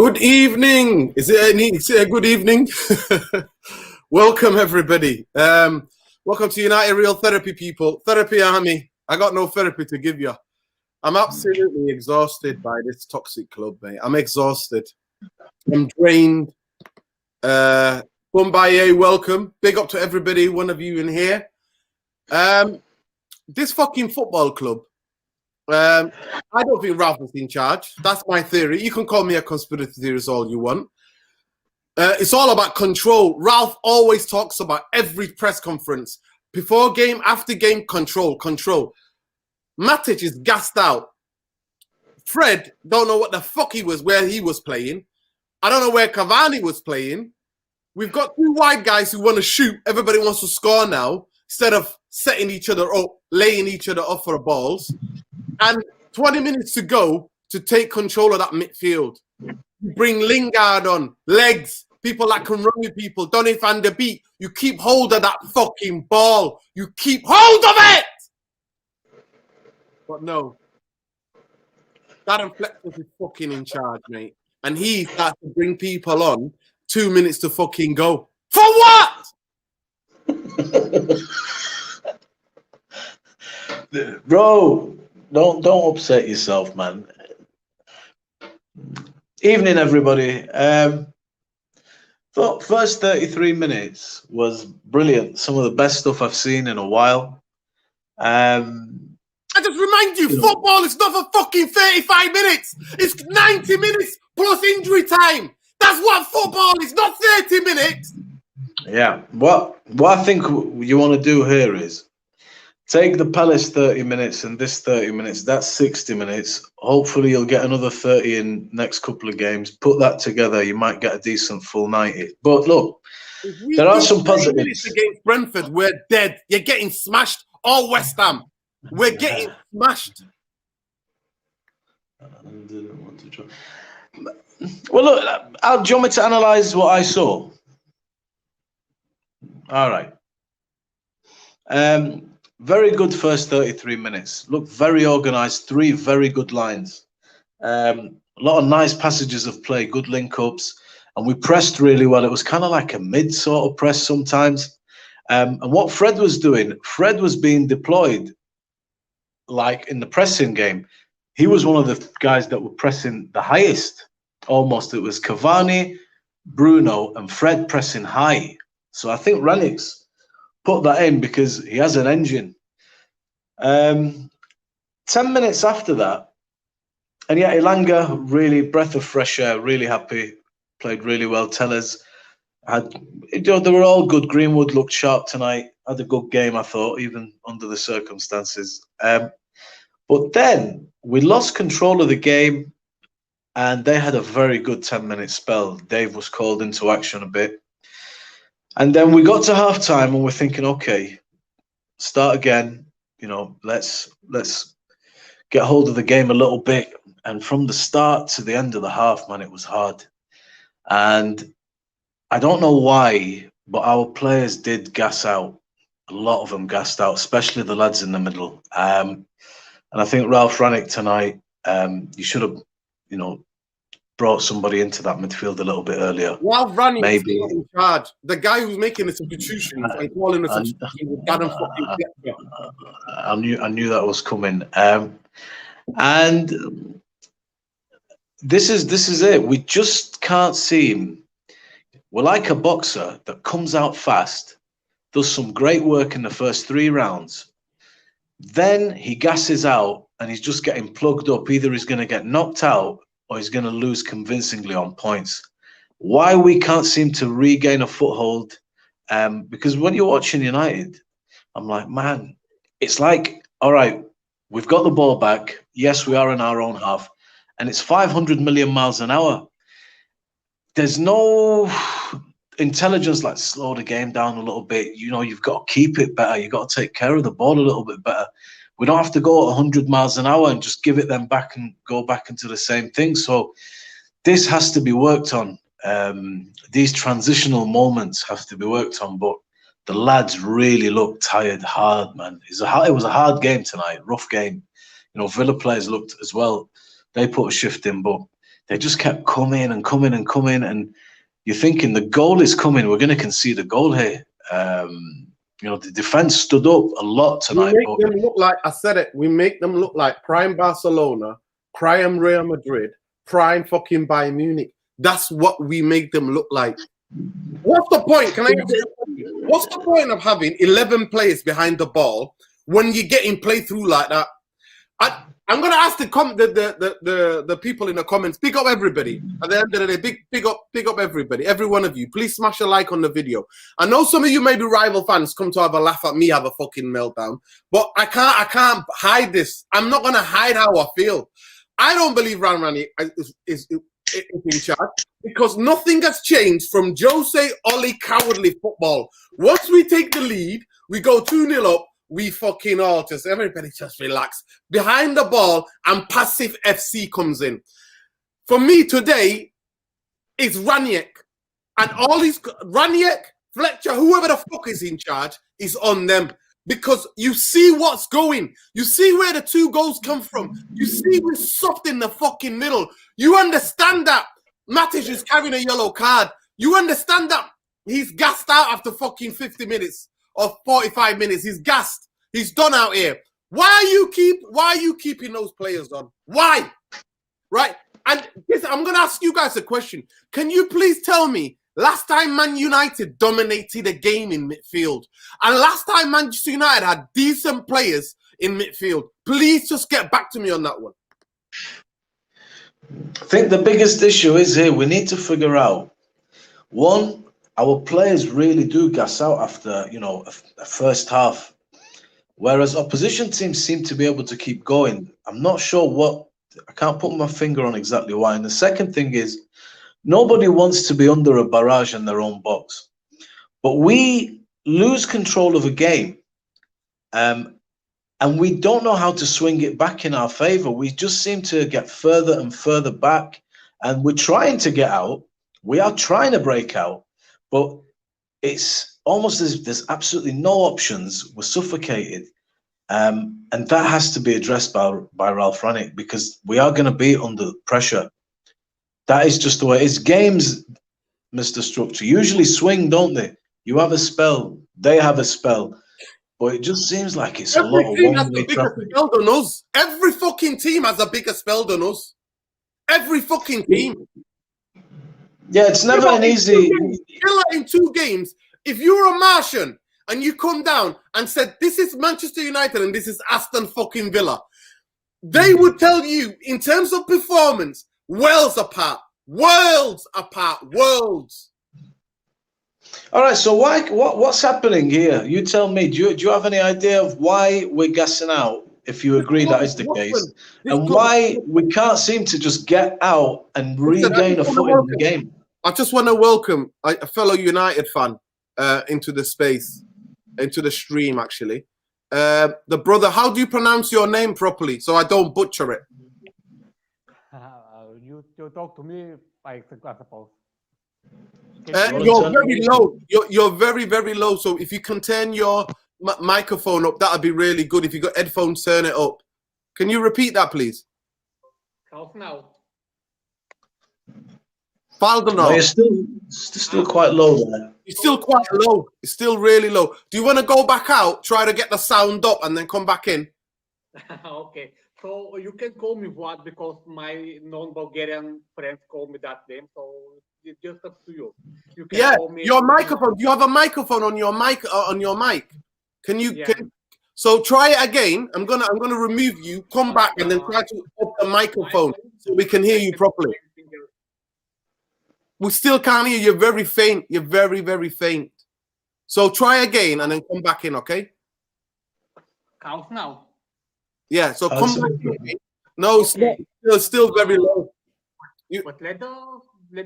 Good evening. Is it a good evening? Welcome, everybody. Welcome to United Real Therapy, people. Therapy Army. I got no therapy to give you. I'm absolutely exhausted by this toxic club, mate. I'm exhausted. I'm drained. Bumbaye, welcome. Big up to everybody, one of you in here. This fucking football club, I don't think Ralph is in charge. That's my theory. You can call me a conspiracy theorist all you want. It's all about control. Ralph always talks about every press conference. Before game, after game, control. Matic is gassed out. Fred don't know what the fuck where he was playing. I don't know where Cavani was playing. We've got two wide guys who want to shoot. Everybody wants to score now instead of setting each other up, laying each other up for balls. And 20 minutes to go to take control of that midfield. You bring Lingard on, legs, people that can run with people. Donny van der Beek, you keep hold of that fucking ball. You keep hold of it! But no. Darren Fletcher is fucking in charge, mate. And he starts to bring people on 2 minutes to fucking go. For what? Bro, don't upset yourself, man. Evening, everybody. Thought first 33 minutes was brilliant. Some of the best stuff I've seen in a while. I just remind you, football is not for fucking 35 minutes. It's 90 minutes plus injury time. That's what football is, not 30 minutes. Yeah. What I think you want to do here is take the Palace 30 minutes and this 30 minutes. That's 60 minutes. Hopefully you'll get another 30 in next couple of games. Put that together, you might get a decent full 90. But look, there are some positives. Against Brentford, we're dead. You're getting smashed. All West Ham. We're getting smashed. Well, look, do you want me to analyse what I saw? All right. Very good first 33 minutes. Look, very organised. 3 very good lines. A lot of nice passages of play, good link-ups. And we pressed really well. It was kind of like a mid sort of press sometimes. And what Fred was doing, Fred was being deployed like in the pressing game. He was one of the guys that were pressing the highest. Almost. It was Cavani, Bruno, and Fred pressing high. So I think Rannick's put that in because he has an engine. 10 minutes after that, and yeah, Elanga, really breath of fresh air, really happy, played really well. Tellers they were all good. Greenwood looked sharp tonight, had a good game, I thought, even under the circumstances. But then we lost control of the game, and they had a very good 10-minute spell. Dave was called into action a bit. And then we got to half-time, and we're thinking, okay, start again. You know, let's get hold of the game a little bit. And from the start to the end of the half, man, it was hard. And I don't know why, but our players did gas out. A lot of them gassed out, especially the lads in the middle. And I think Ralph Rannick tonight, you should have, you know, brought somebody into that midfield a little bit earlier. Ralph Rannick maybe is in charge. The guy who's making the substitutions and calling the substitutions with Darren fucking Fletcher. I knew that was coming. And this is it. We just can't seem. We're like a boxer that comes out fast, does some great work in the first 3 rounds. Then he gasses out and he's just getting plugged up. Either he's going to get knocked out or he's going to lose convincingly on points. Why we can't seem to regain a foothold? Because when you're watching United, I'm like, man, it's like, all right, we've got the ball back. Yes, we are in our own half. And it's 500 million miles an hour. There's no intelligence like slow the game down a little bit. You know, you've got to keep it better. You've got to take care of the ball a little bit better. We don't have to go at 100 miles an hour and just give it them back and go back into the same thing. So this has to be worked on. These transitional moments have to be worked on. But the lads really looked tired, hard, man. It was a hard game tonight, rough game. You know, Villa players looked as well. They put a shift in, but they just kept coming and coming and coming, and you're thinking the goal is coming. We're going to concede a goal here. You know, the defense stood up a lot tonight. We make them look like, I said it, we make them look like prime Barcelona, prime Real Madrid, prime fucking Bayern Munich. That's what we make them look like. What's the point? What's the point of having 11 players behind the ball when you're getting played through like that? I'm gonna ask the people in the comments. Pick up everybody. At the end of the day, pick up everybody. Every one of you. Please smash a like on the video. I know some of you may be rival fans come to have a laugh at me have a fucking meltdown, but I can't hide this. I'm not gonna hide how I feel. I don't believe Rani is in charge because nothing has changed from Jose Oli cowardly football. Once we take the lead, we go 2-0 up. We fucking all just, everybody just relax behind the ball, and passive FC comes in. For me today, it's Ranić and all these Ranić, Fletcher, whoever the fuck is in charge is on them, because you see what's going. You see where the 2 goals come from. You see we're soft in the fucking middle. You understand that Matic is carrying a yellow card. You understand that he's gassed out after fucking 50 minutes. Or 45 minutes, he's gassed. He's done out here. Why are you keeping those players on? Why? Right? And I'm gonna ask you guys a question. Can you please tell me last time Man United dominated a game in midfield, and last time Manchester United had decent players in midfield? Please just get back to me on that one. I think the biggest issue is here. We need to figure out one. Our players really do gas out after, you know, a first half, whereas opposition teams seem to be able to keep going. I'm not sure what, I can't put my finger on exactly why. And the second thing is, nobody wants to be under a barrage in their own box. But we lose control of a game, and we don't know how to swing it back in our favor. We just seem to get further and further back, and we're trying to get out. We are trying to break out. But it's almost as if there's absolutely no options. We're suffocated. And that has to be addressed by Ralph Ranić, because we are going to be under pressure. That is just the way it is. Games, Mr. Structure, usually swing, don't they? You have a spell, they have a spell. But it just seems like it's Every a lot of team has one-way a bigger traffic. spell than us. Every fucking team has a bigger spell than us. Every fucking team. Yeah, it's never an easy. In 2 games, if you're a Martian and you come down and said, this is Manchester United and this is Aston fucking Villa, they would tell you, in terms of performance, worlds apart. Worlds apart. Worlds. All right, so what's happening here? You tell me. Do you have any idea of why we're gassing out, if you agree that is the case, and why we can't seem to just get out and regain a foot in the game? I just want to welcome a fellow United fan into the space, into the stream, actually. The brother, how do you pronounce your name properly so I don't butcher it? You talk to me, I suppose. You're very low. You're very, very low. So if you can turn your microphone up, that'd be really good. If you got headphones, turn it up. Can you repeat that, please? How's now? No, you're still quite low there. It's still quite low. It's still really low. Do you want to go back out, try to get the sound up, and then come back in? Okay. So you can call me Vlad because my non-Bulgarian friends call me that name. So it's just up to you. You can call me. Your microphone. Do you have a microphone on your mic? Can you? Yeah. So try it again. I'm gonna remove you. Come back and then try to up the microphone so we can hear you properly. We still can't hear you. You're very faint. You're very, very faint. So try again and then come back in, okay? How's now? Yeah, so come back in. No, it's still very low. But let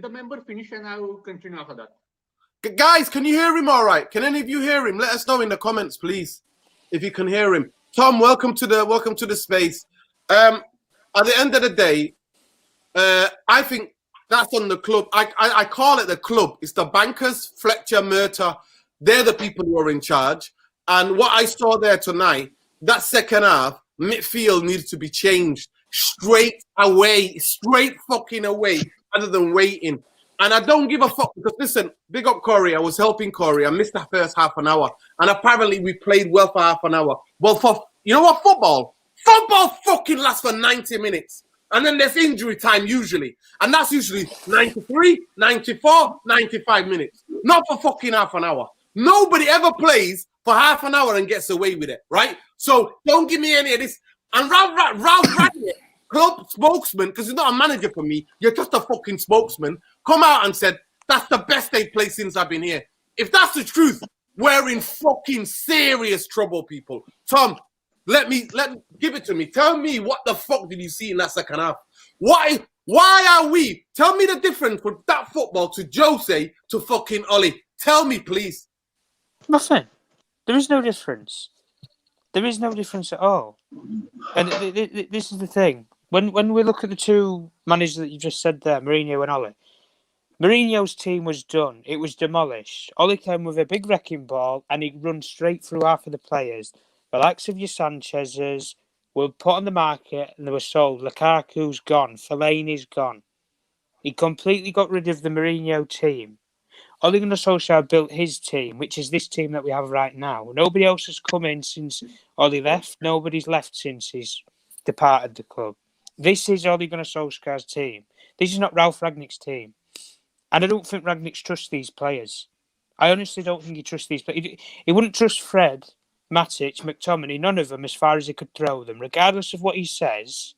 the member finish and I will continue after that. Guys, can you hear him all right? Can any of you hear him? Let us know in the comments, please, if you can hear him. Tom, welcome to the space. At the end of the day, I think that's on the club. I call it the club. It's the bankers, Fletcher, Murta. They're the people who are in charge. And what I saw there tonight, that second half, midfield needs to be changed. straight fucking away, rather than waiting. And I don't give a fuck because listen, big up Corey. I was helping Corey. I missed the first half an hour, and apparently we played well for half an hour. Well, for you know what, football fucking lasts for 90 minutes, and then there's injury time usually, and that's usually 93, 94, 95 minutes, not for fucking half an hour. Nobody ever plays for half an hour and gets away with it, right? So don't give me any of this. And Ralph Ragnick, club spokesman, because he's not a manager for me, you're just a fucking spokesman, come out and said, that's the best they've played since I've been here. If that's the truth, we're in fucking serious trouble, people. Tom, let me give it to me. Tell me what the fuck did you see in that second half? Why are we? Tell me the difference from that football to Jose to fucking Ollie. Tell me, please. Nothing. There is no difference. There is no difference at all. And this is the thing. When we look at the two managers that you just said there, Mourinho and Ollie, Mourinho's team was done. It was demolished. Ollie came with a big wrecking ball and he run straight through half of the players. The likes of your Sanchez's were put on the market and they were sold. Lukaku's gone. Fellaini's gone. He completely got rid of the Mourinho team. Ole Gunnar Solskjaer built his team, which is this team that we have right now. Nobody else has come in since Ole left. Nobody's left since he's departed the club. This is Ole Gunnar Solskjaer's team. This is not Ralph Ragnick's team. And I don't think Ragnick trusts these players. I honestly don't think he trusts these players. He wouldn't trust Fred, Matic, McTominay, none of them as far as he could throw them. Regardless of what he says,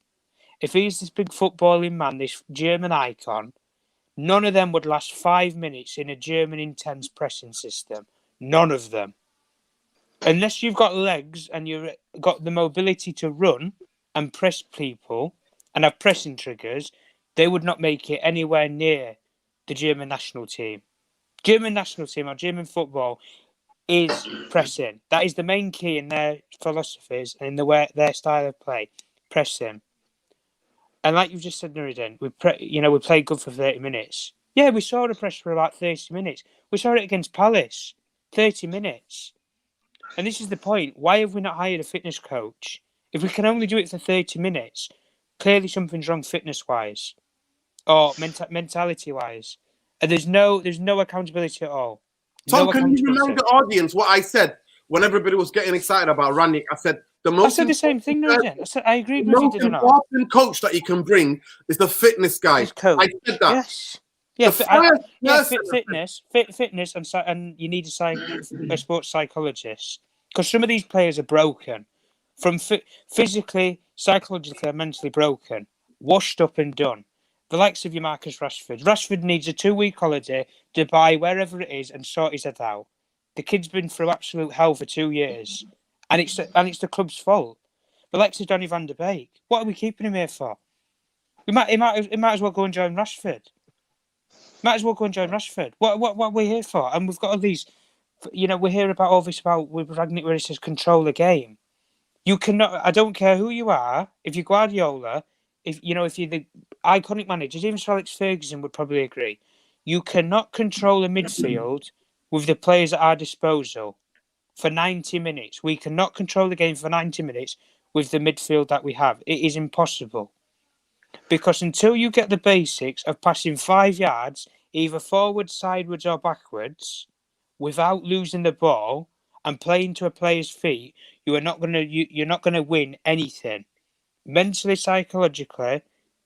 if he's this big footballing man, this German icon, none of them would last 5 minutes in a German intense pressing system. None of them. Unless you've got legs and you've got the mobility to run and press people and have pressing triggers, they would not make it anywhere near the German national team. German national team or German football is pressing. That is the main key in their philosophies and in their style of play. Pressing. And like you've just said, Nuruddin, we played good for 30 minutes. Yeah, we saw the press for about 30 minutes. We saw it against Palace, 30 minutes. And this is the point. Why have we not hired a fitness coach? If we can only do it for 30 minutes, clearly something's wrong fitness-wise or mentality-wise. And there's no accountability at all. Tom, can you remind the audience what I said when everybody was getting excited about Ragnick? I said, I said the same thing, Nuruddin. I agree with you. The most important coach that you can bring is the fitness guy. I said that. Yes. Yeah, fitness, and you need a sports psychologist because some of these players are broken, from physically, psychologically, and mentally broken, washed up and done. The likes of your Marcus Rashford. Rashford needs a 2-week holiday to Dubai, wherever it is, and sort his head out. The kid's been through absolute hell for 2 years. And it's the club's fault. The likes of Donny van der Beek. What are we keeping him here for? He might as well go and join Rashford. What are we here for? And we've got all these, we hear about all this with Ragnick where it says control the game. You cannot. I don't care who you are. If you're Guardiola, if you're the iconic managers, even Sir Alex Ferguson would probably agree. You cannot control a midfield with the players at our disposal. For 90 minutes. We cannot control the game for 90 minutes with the midfield that we have. It is impossible. Because until you get the basics of passing 5 yards, either forwards, sideways or backwards, without losing the ball and playing to a player's feet, you're not going to win anything. Mentally, psychologically,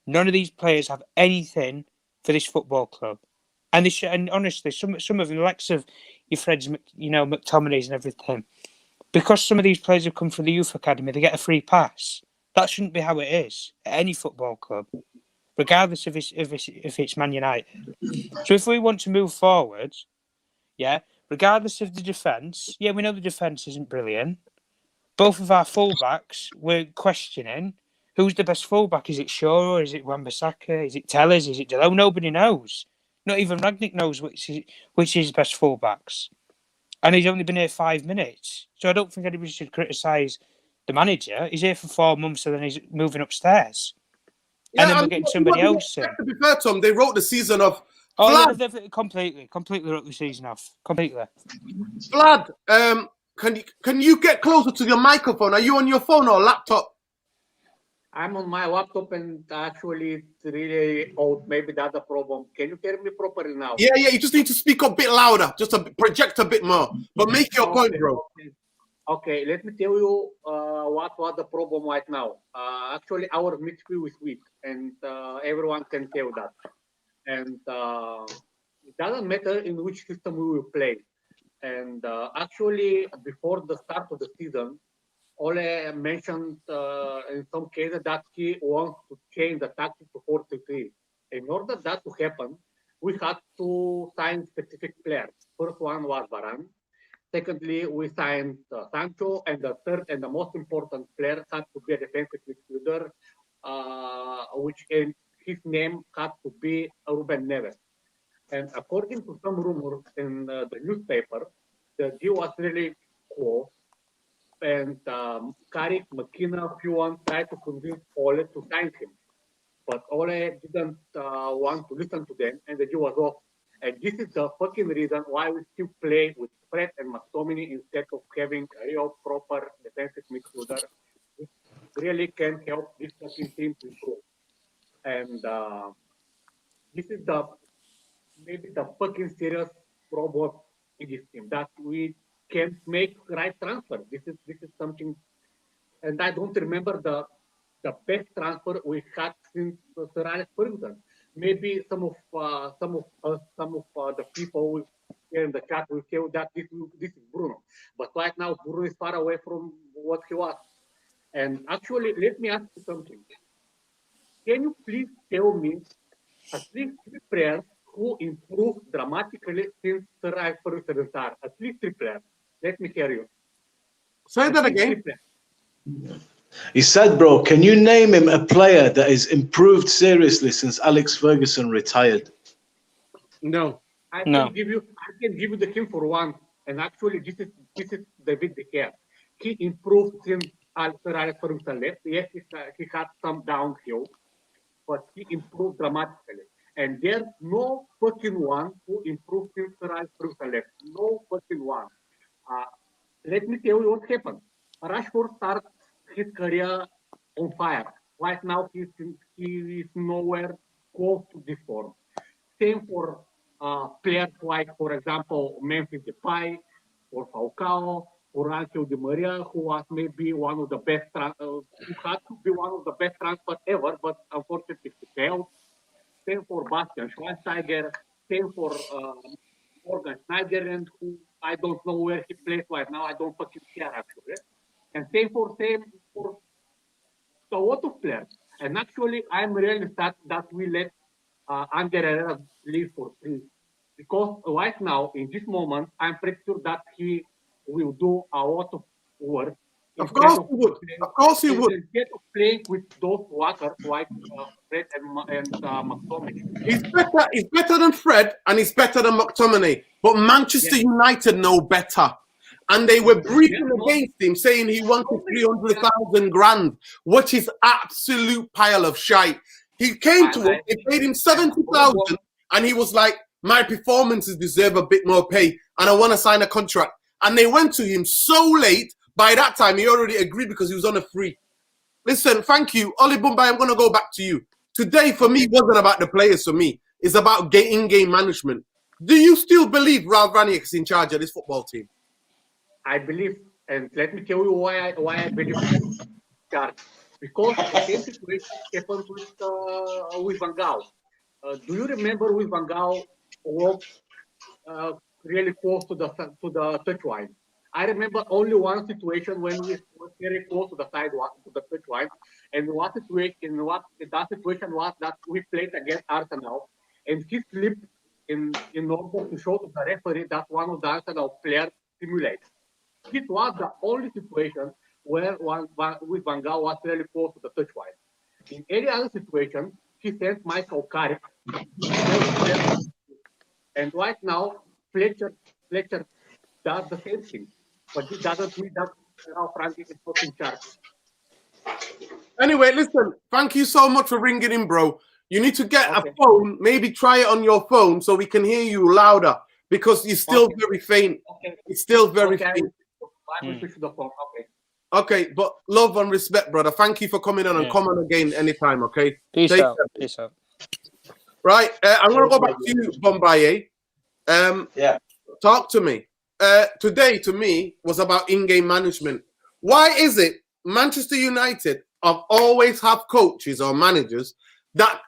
none of these players have anything for this football club. And honestly, some of the likes of your Freds, McTominay's and everything, because some of these players have come from the youth academy, they get a free pass. That shouldn't be how it is at any football club, regardless if it's Man United. So if we want to move forward, regardless of the defence, we know the defence isn't brilliant. Both of our fullbacks, we're questioning who's the best fullback. Is it Shaw or is it Wan-Bissaka? Is it Tellers? Is it Delo? Nobody knows. Not even Ragnick knows which is his best fullbacks. And he's only been here 5 minutes. So I don't think anybody should criticise the manager. He's here for 4 months and then he's moving upstairs. And then we're getting somebody else in. To be fair, Tom, they wrote the season off. Vlad. Completely wrote the season off. Completely. Vlad, can you get closer to your microphone? Are you on your phone or laptop? I'm on my laptop and actually it's really old. Maybe that's a problem. Can you hear me properly now? Yeah, you just need to speak a bit louder, just to project a bit more. But make your point, bro. Okay, let me tell you what was the problem right now. Actually, our midfield is weak, and everyone can tell that. And it doesn't matter in which system we will play. And actually, before the start of the season, Ole mentioned in some cases that he wants to change the tactic to 4-3. In order that to happen, we had to sign specific players. First one was Varane. Secondly, we signed Sancho, and the third and the most important player had to be a defensive midfielder, which his name had to be Ruben Neves. And according to some rumors in the newspaper, the deal was really cool. And Carrick, McKenna, Fuan tried to convince Ole to sign him. But Ole didn't want to listen to them, and the deal was off. And this is the fucking reason why we still play with Fred and McTominay instead of having a real proper defensive midfielder. It really can help this fucking team to improve. And this is maybe the fucking serious problem in this team that we can't make right transfer. This is something, and I don't remember the best transfer we had since Sir Alex Ferguson. Maybe some of the people here in the chat will tell that this is Bruno, but right now Bruno is far away from what he was. And actually, let me ask you something. Can you please tell me at least 3 players who improved dramatically since Sir Alex Ferguson retired? At least 3 players. Let me hear you. Say that again. He said, bro, can you name him a player that has improved seriously since Alex Ferguson retired? No. I can give you the hint for one. And actually, this is David De Gea. He improved since Sir Alex Ferguson left. Yes, he had some downhill, but he improved dramatically. And there's no fucking one who improved since Sir Alex Ferguson left. No fucking one. Let me tell you what happened. Rashford started his career on fire. Right now, he is nowhere close to this form. Same for players like, for example, Memphis Depay, or Falcao, or Angel Di Maria, who was maybe one of the best, who had to be one of the best transfers ever, but unfortunately he failed. Same for Bastian Schweinsteiger. Same for Morgan Schneiderlin, who I don't know where he plays right now. I don't fucking care actually. And same for a lot of players. And actually, I'm really sad that we let Ander Herrera leave for free. Because right now, in this moment, I'm pretty sure that he will do a lot of work. Of course he would. Of course he would. Instead of playing with those workers like Fred and McTominay. He's better than Fred, and he's better than McTominay. But Manchester United know better. And they were briefing against him, saying he wanted 300,000 grand, which is absolute pile of shite. He came to us, they paid him 70,000, and he was like, my performances deserve a bit more pay, and I want to sign a contract. And they went to him so late, by that time he already agreed because he was on a free. Listen, thank you. Oli Mumbai, I'm going to go back to you. Today, for me, wasn't about the players for me. It's about in-game management. Do you still believe Ralf Rangnick is in charge of this football team? I believe, and let me tell you why I believe that. Because the same situation happened with Van Gaal. Do you remember with Van Gaal walked really close to the touchline? I remember only one situation when we were very close to the touchline, and that situation was that we played against Arsenal, and he slipped in order to show to the referee that one of the Arsenal players simulated. This was the only situation where with Van Gaal was really close to the touchline. In any other situation, he sent Michael Carrick. And right now, Fletcher does the same thing. But this doesn't mean that Ralf Rangnick is not in charge. Anyway, listen, thank you so much for ringing in, bro. You need to get a phone, maybe try it on your phone so we can hear you louder because you're still very faint. Okay. It's still very faint. I will switch to the phone. Okay. Okay, but love and respect, brother. Thank you for coming on and Yeah. come on again anytime, okay? Peace Take out. care. Peace out. Right, I'm going to go back to you, Bombaye. Yeah. Talk to me. Today, to me, was about in-game management. Why is it Manchester United have always have coaches or managers that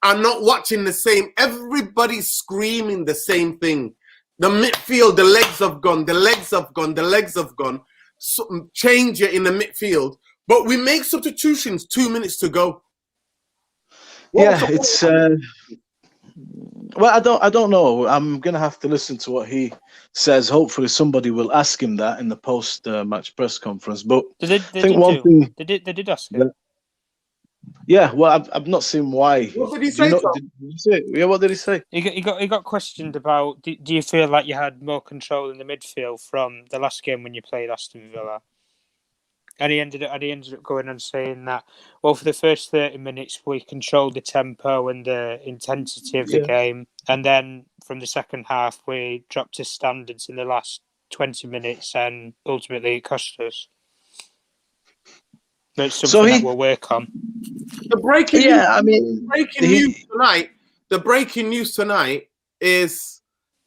are not watching the same? Everybody's screaming the same thing. The midfield, the legs have gone, the legs have gone, the legs have gone. So, change it in the midfield. But we make substitutions 2 minutes to go. Yeah, it's well, I don't know. I'm gonna have to listen to what he says. Hopefully, somebody will ask him that in the post-match press conference. But They I think one thing they did ask him. Yeah, well, I've not seen why. What did he Do say? you know, Tom? did you say? Yeah, what did he say? He got questioned about. Do you feel like you had more control in the midfield from the last game when you played Aston Villa? And he ended up going on saying that, well, for the first 30 minutes we controlled the tempo and the intensity of the game, and then from the second half we dropped to standards in the last 20 minutes, and ultimately it cost us. But it's something that we'll work on. The breaking The breaking news tonight is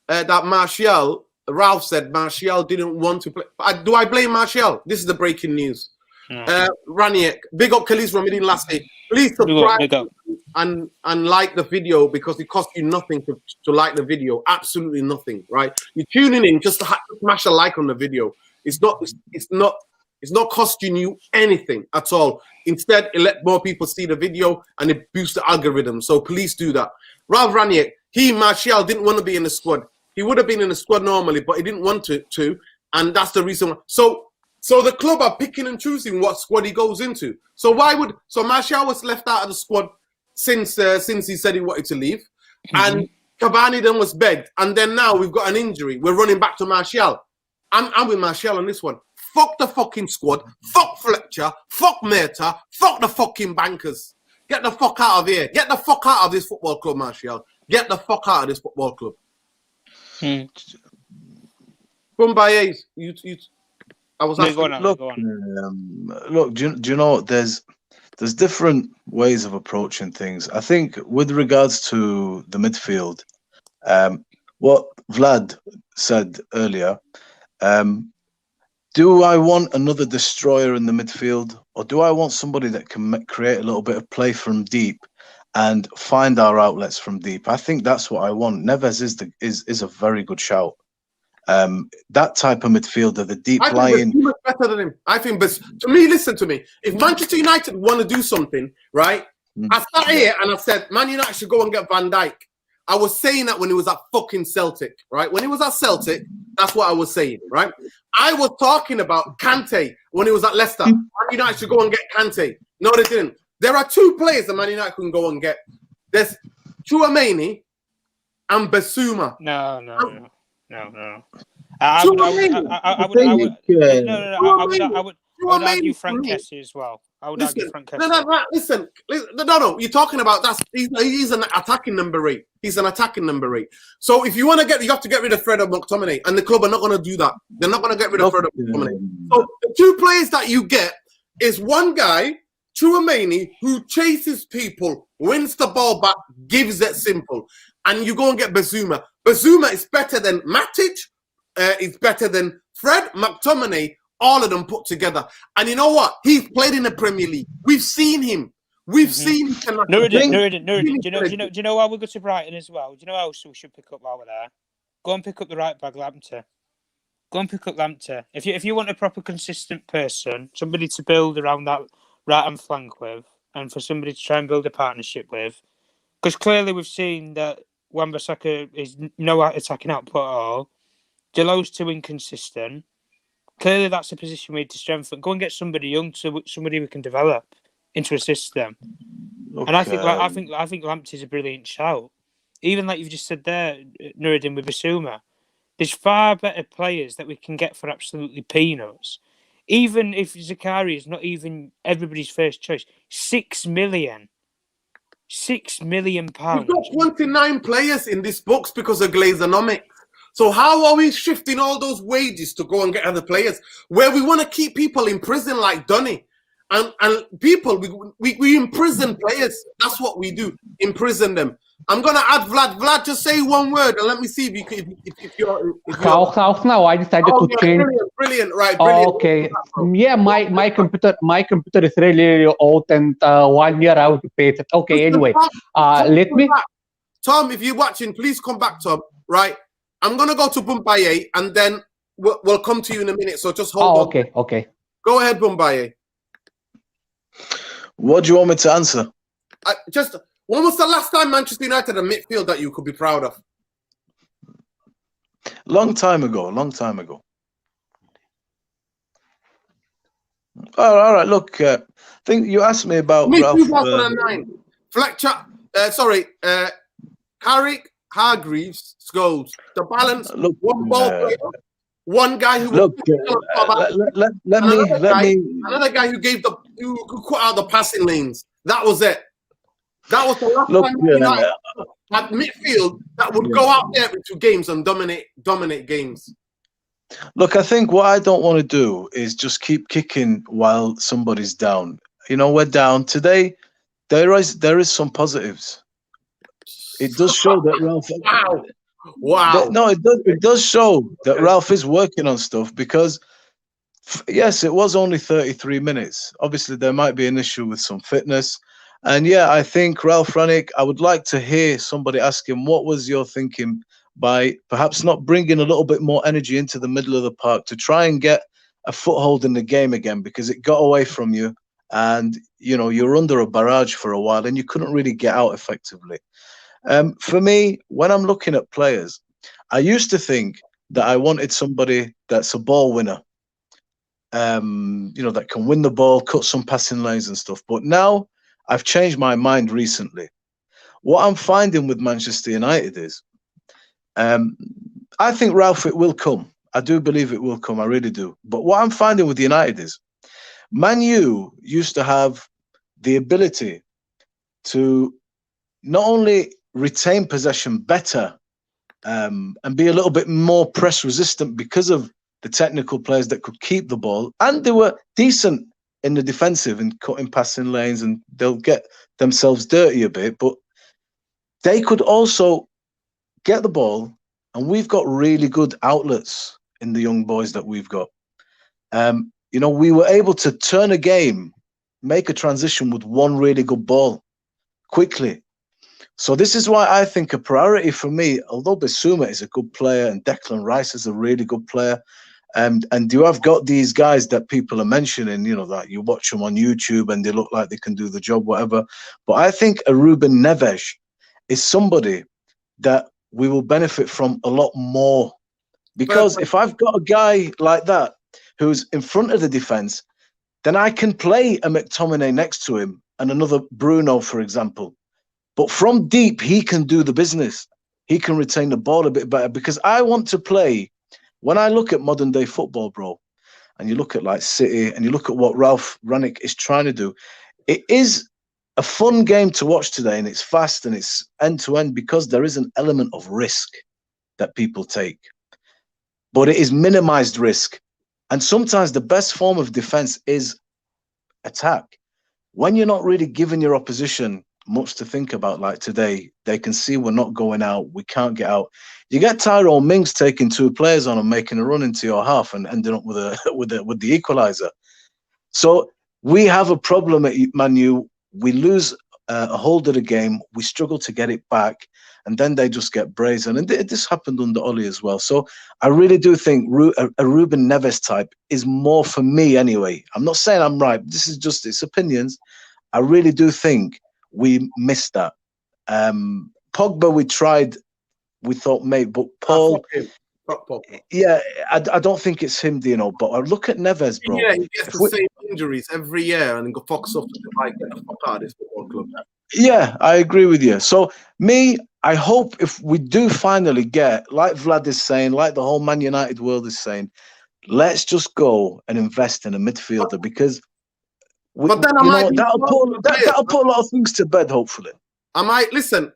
that Martial. Ralph said Martial didn't want to play. Do I blame Martial? This is the breaking news. Raniek, big up Khalees Romidin lastly. Please subscribe and like the video because it costs you nothing to like the video. Absolutely nothing, right? You're tuning in just to smash a like on the video. It's not costing you anything at all. Instead, it let more people see the video and it boosts the algorithm. So please do that. Ralph Raniek, Martial didn't want to be in the squad. He would have been in the squad normally, but he didn't want to, and that's the reason. So the club are picking and choosing what squad he goes into. So Martial was left out of the squad since he said he wanted to leave, and Cavani then was begged, and then now we've got an injury. We're running back to Martial. I'm with Martial on this one. Fuck the fucking squad. Fuck Fletcher. Fuck Meta. Fuck the fucking bankers. Get the fuck out of here. Get the fuck out of this football club, Martial. Get the fuck out of this football club. Bombaye, I was asking. Look, do you know there's different ways of approaching things. I think with regards to the midfield, what Vlad said earlier, do I want another destroyer in the midfield, or do I want somebody that can create a little bit of play from deep and find our outlets from deep? I think that's what I want. Neves is a very good shout. That type of midfielder, the deep lying. Much better than him. I think, but to me, listen to me. If Manchester United want to do something, right? I sat here and I said, Man United should go and get Van Dijk. I was saying that when he was at fucking Celtic, right? When he was at Celtic, that's what I was saying, right? I was talking about Kante when he was at Leicester. Man United should go and get Kante. No, they didn't. There are two players that Man United can go and get. There's Chouameni and Basuma. No. I would argue Frank Kessie as well. Listen. No. You're talking about he's an attacking number 8. He's an attacking number 8. So if you want to you have to get rid of Fred McTominay, and the club are not going to do that. They're not going to get rid of Fred McTominay. So the two players that you get is one guy, Chouameni, who chases people, wins the ball back, gives it simple, and you go and get Basuma. Basuma is better than Matic. It's better than Fred McTominay. All of them put together. And you know what? He's played in the Premier League. We've seen him. We've seen him. Nuruddin. Do you know why we go to Brighton as well? Do you know how else we should pick up while we're there? Go and pick up the right back, Lamptey. Go and pick up Lamptey. If you want a proper consistent person, somebody to build around that right-hand flank with, and for somebody to try and build a partnership with, because clearly we've seen that Wan-Bissaka is no attacking output at all. Jalot's too inconsistent. Clearly, that's a position we need to strengthen. Go and get somebody young, somebody we can develop into a system. Okay. And I think Lamptey's a brilliant shout. Even like you've just said there, Nuruddin with Basuma, there's far better players that we can get for absolutely peanuts. Even if Zakari is not even everybody's first choice, £6 million. £6 million. We've got 29 players in this box because of Glazonomics. So how are we shifting all those wages to go and get other players? Where we want to keep people in prison like Donny. And people, we imprison players. That's what we do, imprison them. I'm going to add Vlad. Vlad, just say one word and let me see if you're... How now? I decided to change. Brilliant, right, brilliant. Okay. Yeah, my computer is really old and 1 year out to pay it. Okay, anyway. Let me... Tom, if you're watching, please come back, Tom, right? I'm going to go to Bumbaye and then we'll come to you in a minute. So just hold on. Okay. Go ahead, Bumbaye. What do you want me to answer? When was the last time Manchester United had a midfield that you could be proud of? Long time ago. All right. Look, I think you asked me about Ralph. 2009. Fletcher, Carrick, Hargreaves, Scholes. The balance. Look, one ball player, one guy who. Look, another guy who who cut out the passing lanes. That was it. That was the last time United at midfield that would go out there into games and dominate games. Look, I think what I don't want to do is just keep kicking while somebody's down. You know, we're down today. There is some positives. It does show that Ralph. Wow. No, it does show that Ralph is working on stuff because, yes, it was only 33 minutes. Obviously, there might be an issue with some fitness. And yeah, I think Ralph Rangnick, I would like to hear somebody ask him, what was your thinking by perhaps not bringing a little bit more energy into the middle of the park to try and get a foothold in the game again, because it got away from you and, you know, you're under a barrage for a while and you couldn't really get out effectively. For me, when I'm looking at players, I used to think that I wanted somebody that's a ball winner, you know, that can win the ball, cut some passing lanes and stuff. But now I've changed my mind recently. What I'm finding with Manchester United is, I think, Ralph, it will come. I do believe it will come. I really do. But what I'm finding with United is, Man U used to have the ability to not only retain possession better and be a little bit more press resistant because of the technical players that could keep the ball, and they were decent in the defensive and cutting passing lanes, and they'll get themselves dirty a bit, but they could also get the ball, and we've got really good outlets in the young boys that we've got. You know, we were able to turn a game, make a transition with one really good ball quickly. So this is why I think a priority for me, although Bissouma is a good player and Declan Rice is a really good player, and you have got these guys that people are mentioning, you know, that you watch them on YouTube and they look like they can do the job, whatever. But I think a Ruben Neves is somebody that we will benefit from a lot more. Because if I've got a guy like that who's in front of the defense, then I can play a McTominay next to him and another Bruno, for example. But from deep, he can do the business. He can retain the ball a bit better, because I want to play. When I look at modern day football, bro, and you look at like City and you look at what Ralph Rangnick is trying to do, it is a fun game to watch today, and it's fast and it's end to end, because there is an element of risk that people take, but it is minimized risk. And sometimes the best form of defense is attack. When you're not really giving your opposition much to think about, like today, they can see we're not going out, we can't get out. You get Tyrone Mings taking two players on and making a run into your half and ending up with the equalizer. So we have a problem at Man U. We lose a hold of the game, we struggle to get it back, and then they just get brazen. And this happened under Oli as well. So I really do think a Ruben Neves type is more for me anyway. I'm not saying I'm right. This is just its opinions. I really do think we missed that. Pogba, we tried, we thought maybe, but Paul, yeah, I don't think it's him, Dino. But I look at Neves, bro. Yeah, he gets the same injuries every year and go fucks off to like get the fuck out of this football club. Yeah, I agree with you. So me, I hope if we do finally get, like Vlad is saying, like the whole Man United world is saying, let's just go and invest in a midfielder, because but then that'll put a lot of things to bed, hopefully. I might listen.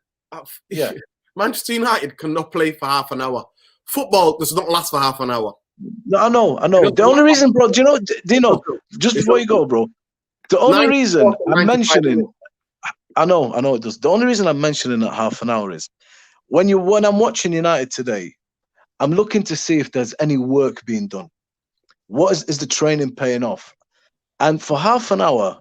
Yeah. Manchester United cannot play for half an hour. football does not last for half an hour. No, I know. The only reason, bro, do you know, just before you go, bro, the only reason I'm mentioning, I know it does. The only reason I'm mentioning that half an hour is when I'm watching United today, I'm looking to see if there's any work being done. What is the training paying off? And for half an hour,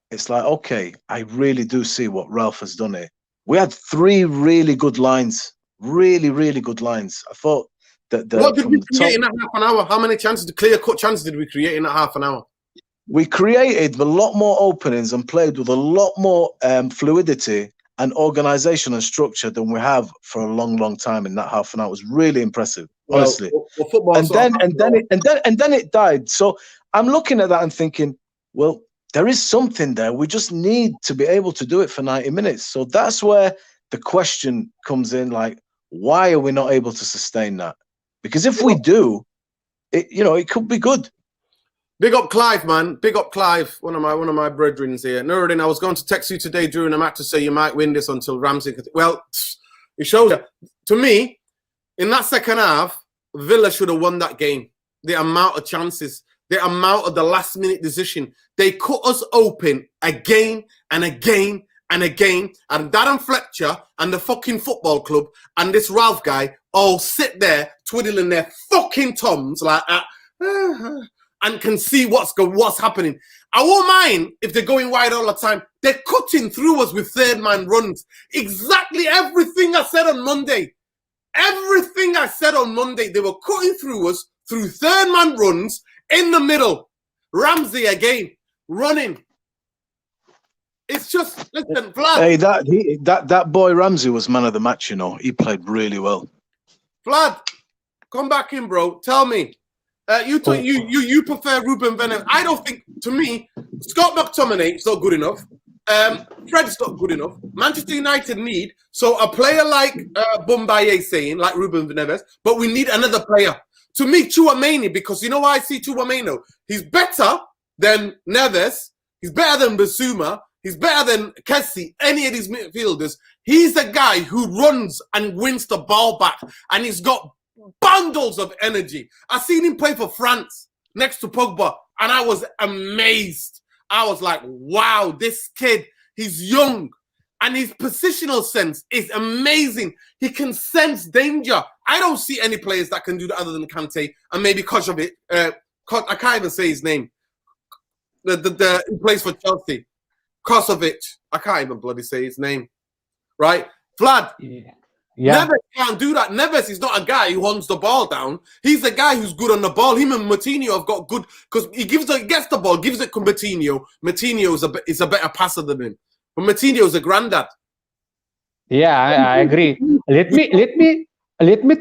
it's like, okay, I really do see what Ralph has done here. We had 3 really good lines, really good lines. I thought that what did we create in that half an hour? How many clear-cut chances did we create in that half an hour? We created a lot more openings and played with a lot more fluidity and organization and structure than we have for a long time in that half an hour. It was really impressive, honestly. And then it died. So I'm looking at that and thinking, well, there is something there. We just need to be able to do it for 90 minutes. So that's where the question comes in, like, why are we not able to sustain that? Because if we do, it could be good. Big up Clive, man. Big up Clive, one of my brethrens here. Nuruddin, I was going to text you today during the match to say you might win this until Ramsey. Well, it shows you. To me, in that second half, Villa should have won that game. The amount of chances, the amount of the last-minute decision. They cut us open again and again and again. And Darren Fletcher and the fucking football club and this Ralph guy all sit there twiddling their fucking thumbs like that. And can see what's happening. I won't mind if they're going wide all the time. They're cutting through us with third-man runs. Exactly everything I said on Monday. Everything I said on Monday, they were cutting through us through third-man runs in the middle. Ramsey again, running. It's just, listen, Vlad. Hey, that boy Ramsey was man of the match, He played really well. Vlad, come back in, bro. Tell me. You prefer Ruben Veneves. I don't think, to me, Scott McTominay is not good enough. Fred's not good enough. Manchester United need, so a player like Boumbaye saying, like Ruben Veneves, but we need another player. To me, Chouameni, because you know why I see Chouameni? He's better than Neves. He's better than Basuma. He's better than Kessie, any of these midfielders. He's the guy who runs and wins the ball back, and he's got bundles of energy. I seen him play for France next to Pogba, and I was amazed. I was like, wow, this kid, he's young, and his positional sense is amazing. He can sense danger. I don't see any players that can do that other than Kante and maybe Kosovic. I can't even say his name. He plays for Chelsea. Kosovic. I can't even bloody say his name. Right? Vlad. Yeah. Neves can't do that. Neves is not a guy who hunts the ball down. He's a guy who's good on the ball. Him and Moutinho have got good, because he gets the ball, gives it to Moutinho. Moutinho is a better passer than him. But Moutinho is a granddad. Yeah, I agree. Let me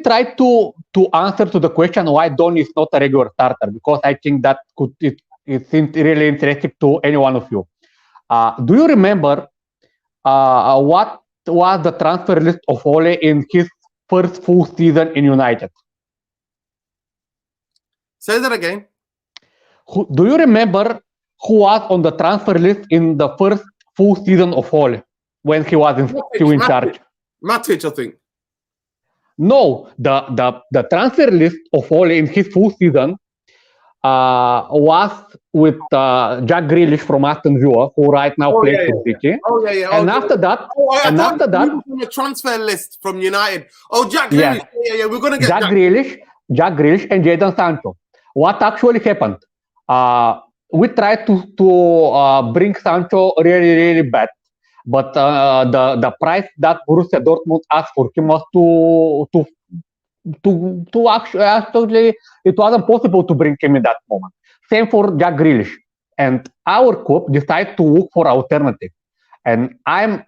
try to answer to the question why Don is not a regular starter, because I think that it seems really interesting to any one of you. Do you remember what was the transfer list of Ole in his first full season in United? Say that again. Do you remember who was on the transfer list in the first full season of Ole when he was still in charge? Matic, I think. No, the transfer list of Ole in his full season was with Jack Grealish from Aston Villa, who right now plays for City. And after that, on the transfer list from United. Oh, Jack Grealish. Yeah, we're gonna get Jack Grealish, and Jadon Sancho. What actually happened? We tried to bring Sancho really bad, but the price that Borussia Dortmund asked for him was to actually it wasn't possible to bring him in that moment. Same for Jack Grealish. And our club decided to look for alternative. And I'm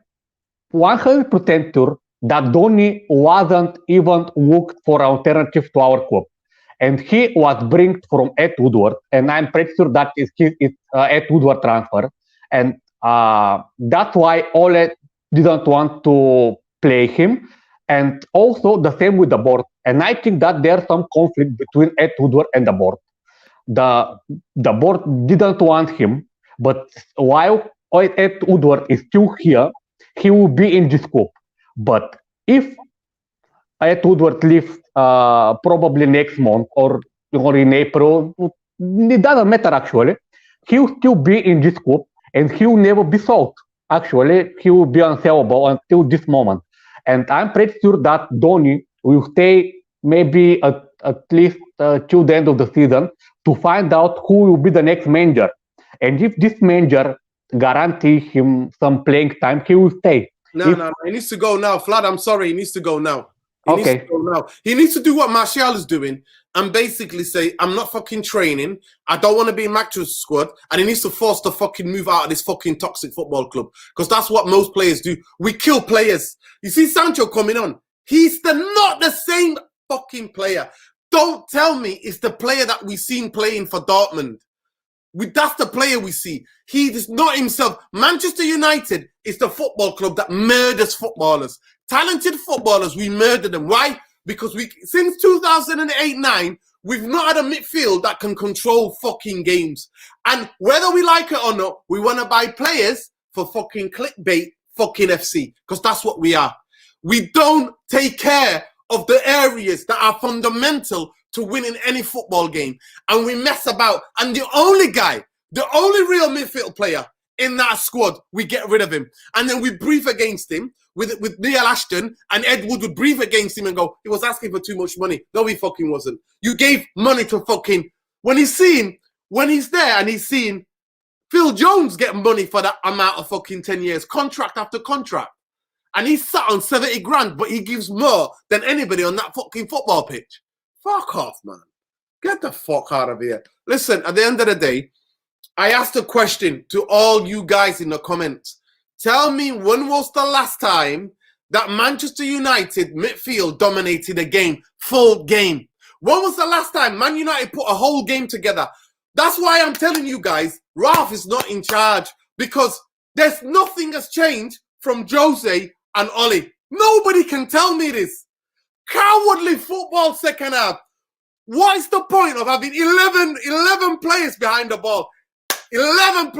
100% sure that Donny wasn't even looked for alternative to our club. And he was brought from Ed Woodward. And I'm pretty sure that is his Ed Woodward transfer. And that's why Ole didn't want to play him. And also the same with the board. And I think that there's some conflict between Ed Woodward and the board. The board didn't want him, but while Ed Woodward is still here, he will be in this club. But if Ed Woodward leave probably next month or in April, it doesn't matter actually. He'll still be in this cup and he'll never be sold. Actually, he will be unsellable until this moment. And I'm pretty sure that Donny will stay maybe at least till the end of the season to find out who will be the next manager. And if this manager guarantee him some playing time, he will stay. No, he needs to go now. Vlad, I'm sorry, he needs to go now. He needs to go now. He needs to do what Martial is doing and basically say, I'm not fucking training. I don't want to be in Max's squad. And he needs to force the fucking move out of this fucking toxic football club. Because that's what most players do. We kill players. You see Sancho coming on. He's not the same fucking player. Don't tell me it's the player that we've seen playing for Dortmund. That's the player we see. He is not himself. Manchester United is the football club that murders footballers. Talented footballers, we murder them. Why? Because since 2008-9, we've not had a midfield that can control fucking games. And whether we like it or not, we want to buy players for fucking clickbait fucking FC. Because that's what we are. We don't take care of the areas that are fundamental to winning any football game. And we mess about. And the only real midfield player in that squad, we get rid of him. And then we brief against him with Neil Ashton, and Ed Wood would brief against him and go, he was asking for too much money. No, he fucking wasn't. You gave money to fucking... When he's there and he's seeing Phil Jones getting money for that amount of fucking 10 years, contract after contract. And he's sat on 70 grand, but he gives more than anybody on that fucking football pitch. Fuck off, man. Get the fuck out of here. Listen, at the end of the day, I asked a question to all you guys in the comments. Tell me, when was the last time that Manchester United midfield dominated a game, full game? When was the last time Man United put a whole game together? That's why I'm telling you guys, Ralph is not in charge, because there's nothing has changed from Jose and Oli. Nobody can tell me this. Cowardly football second half. What is the point of having 11 players behind the ball? 11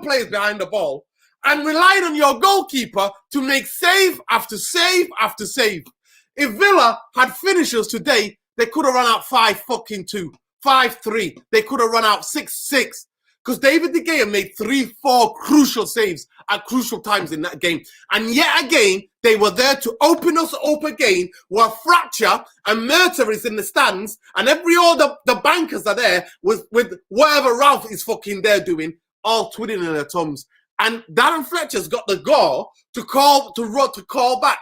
players behind the ball and relying on your goalkeeper to make save after save after save. If Villa had finishers today, they could have run out 5-2, 5-3. They could have run out 6-6. Because David De Gea made 3-4 crucial saves at crucial times in that game. And yet again, they were there to open us up again while Fracture and Murta is in the stands and all the bankers are there with whatever Ralph is fucking there doing, all twiddling their thumbs. And Darren Fletcher's got the gall to call back.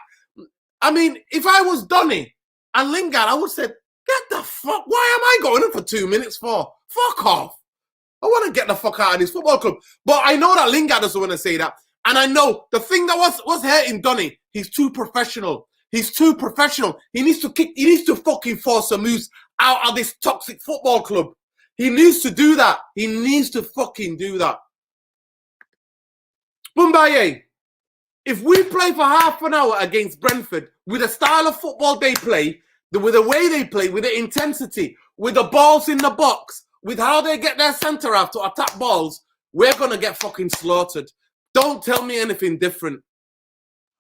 I mean, if I was Donny and Lingard, I would have said, get the fuck, why am I going in for 2 minutes for? Fuck off. I want to get the fuck out of this football club. But I know that Lingard doesn't want to say that. And I know the thing that was hurting Donny, he's too professional. He's too professional. He needs to fucking force some moves out of this toxic football club. He needs to do that. He needs to fucking do that. Mumbai, if we play for half an hour against Brentford with the style of football they play, with the way they play, with the intensity, with the balls in the box, with how they get their centre half to attack balls, we're going to get fucking slaughtered. Don't tell me anything different.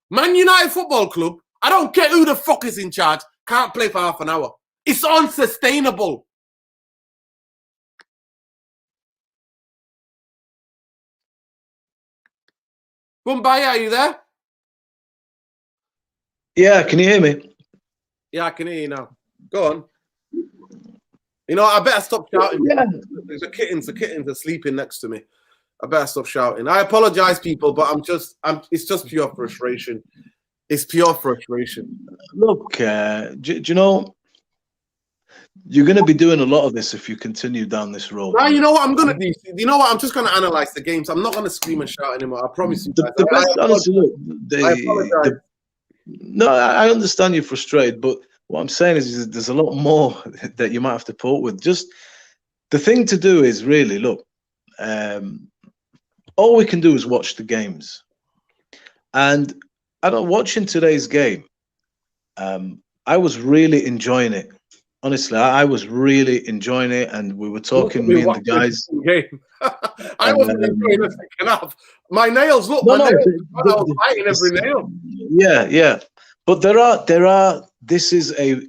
Man United Football Club, I don't care who the fuck is in charge, can't play for half an hour. It's unsustainable. Mumbai, are you there? Yeah, can you hear me? Yeah, I can hear you now. Go on. You know, I better stop shouting. Yeah. The kittens are sleeping next to me. I better stop shouting. I apologize, people, but it's just pure frustration. It's pure frustration. Look, do you know, you're going to be doing a lot of this if you continue down this road. Now, you know what I'm going to do? You know what? I'm just going to analyze the games. I'm not going to scream and shout anymore. I promise you guys. I apologize. No, I understand you're frustrated, but what I'm saying is there's a lot more that you might have to put up with. Just the thing to do is really, look, all we can do is watch the games. And watching today's game, I was really enjoying it. Honestly, I was really enjoying it, and we were talking, me and the guys. I wasn't enjoying the second half. My nails, look, I was biting every nail. Yeah. But there are. This is a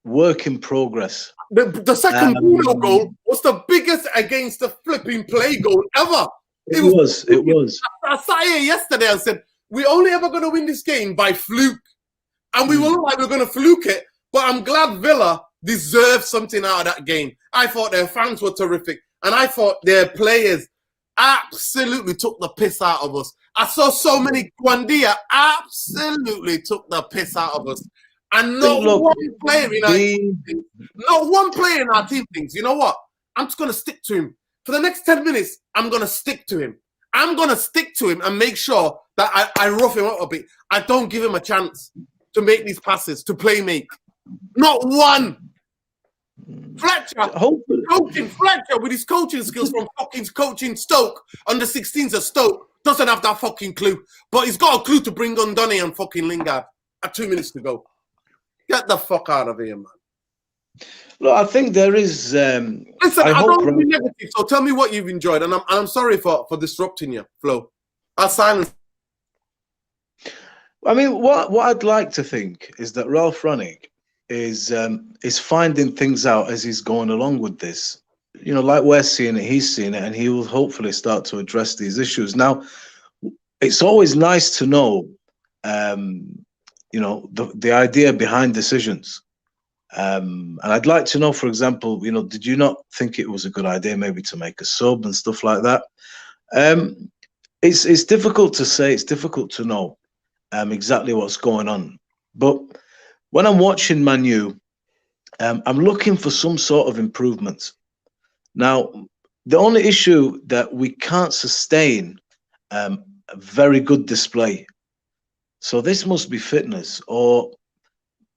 work in progress. The second Bruno goal was the biggest against the flipping play goal ever. It was. I sat here yesterday and said, we're only ever going to win this game by fluke. And we will look like we're going to fluke it. But I'm glad Villa deserved something out of that game. I thought their fans were terrific. And I thought their players absolutely took the piss out of us. I saw so many. Guandia absolutely took the piss out of us. And not one player in our team thinks, not one player in our team thinks, you know what? I'm just going to stick to him. For the next 10 minutes, I'm going to stick to him. I'm going to stick to him and make sure that I rough him up a bit. I don't give him a chance to make these passes, to play make. Not one. Fletcher with his coaching skills from fucking coaching Stoke, under 16s at Stoke, doesn't have that fucking clue. But he's got a clue to bring on Donny and fucking Lingard at 2 minutes to go. Get the fuck out of here, man. Look, I think there is. Listen, I don't want to be negative, so tell me what you've enjoyed. And I'm sorry for disrupting you, Flo. I'll silence. I mean, what I'd like to think is that Ralph Rangnick is finding things out as he's going along with this. You know, like we're seeing it, he's seeing it, and he will hopefully start to address these issues. Now, it's always nice to know, you know, the idea behind decisions. And I'd like to know, for example, you know, did you not think it was a good idea maybe to make a sub and stuff like that? It's difficult to say, it's difficult to know exactly what's going on. But when I'm watching Man U, I'm looking for some sort of improvements. Now, the only issue that we can't sustain a very good display. So this must be fitness, or,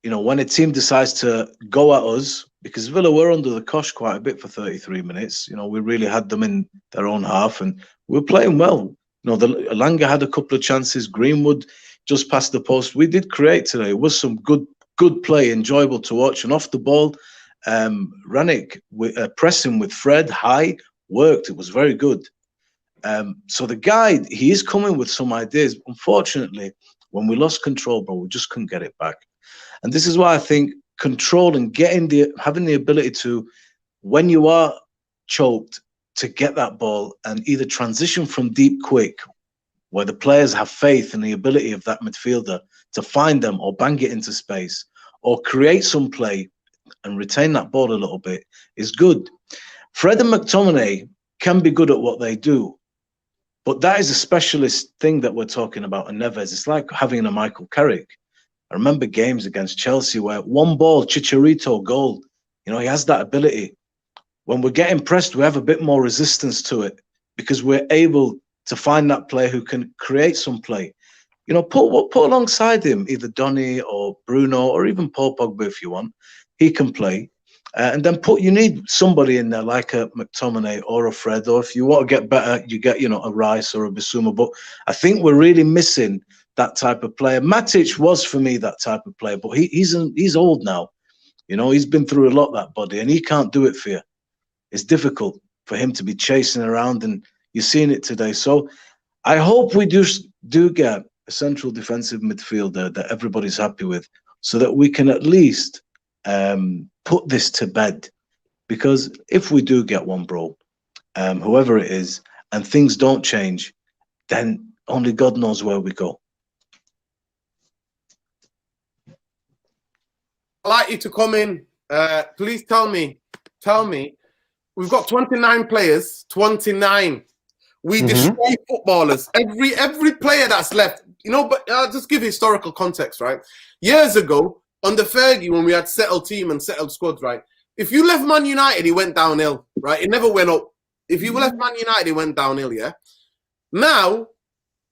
you know, when a team decides to go at us, because Villa were under the cosh quite a bit for 33 minutes. You know, we really had them in their own half and we were playing well. You know, Elanga had a couple of chances. Greenwood just past the post. We did create today. It was some good play, enjoyable to watch. And off the ball, Rangnick pressing with Fred high worked. It was very good. So the guy, he is coming with some ideas. Unfortunately, when we lost control, bro, we just couldn't get it back. And this is why I think control and having the ability to, when you are choked, to get that ball and either transition from deep quick, where the players have faith in the ability of that midfielder to find them or bang it into space, or create some play and retain that ball a little bit, is good. Fred and McTominay can be good at what they do, but that is a specialist thing that we're talking about. And Neves, it's like having a Michael Carrick. I remember games against Chelsea where one ball, Chicharito goal, you know, he has that ability. When we're getting pressed, we have a bit more resistance to it because we're able to find that player who can create some play. You know, put alongside him either Donny or Bruno or even Paul Pogba if you want. He can play. And then you need somebody in there like a McTominay or a Fred, or if you want to get better, you get, you know, a Rice or a Bissouma. But I think we're really missing that type of player. Matic was for me that type of player, but he's old now. You know, he's been through a lot, that body, and he can't do it for you. It's difficult for him to be chasing around, and you're seeing it today. So I hope we do get a central defensive midfielder that everybody's happy with, so that we can at least put this to bed. Because if we do get one, bro, whoever it is, and things don't change, then only God knows where we go. I'd like you to come in. Please tell me. We've got 29 players. 29. We destroy footballers. Every player that's left. You know, but I'll just give historical context, right? Years ago, under Fergie, when we had settled team and settled squads, right? If you left Man United, he went downhill, right? It never went up. If you left Man United, he went downhill, yeah? Now,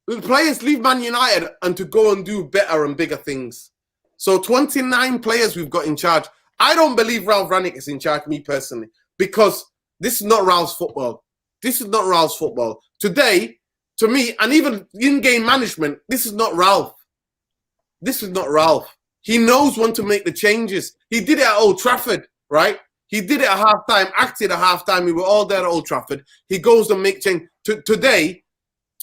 the players leave Man United and to go and do better and bigger things. So 29 players we've got in charge. I don't believe Ralph Rangnick is in charge, me personally, because this is not Ralph's football. This is not Ralph's football. Today, to me, and even in-game management, this is not Ralph. This is not Ralph. He knows when to make the changes. He did it at Old Trafford, right? He did it at halftime, acted at halftime. We were all there at Old Trafford. He goes and make change. Today,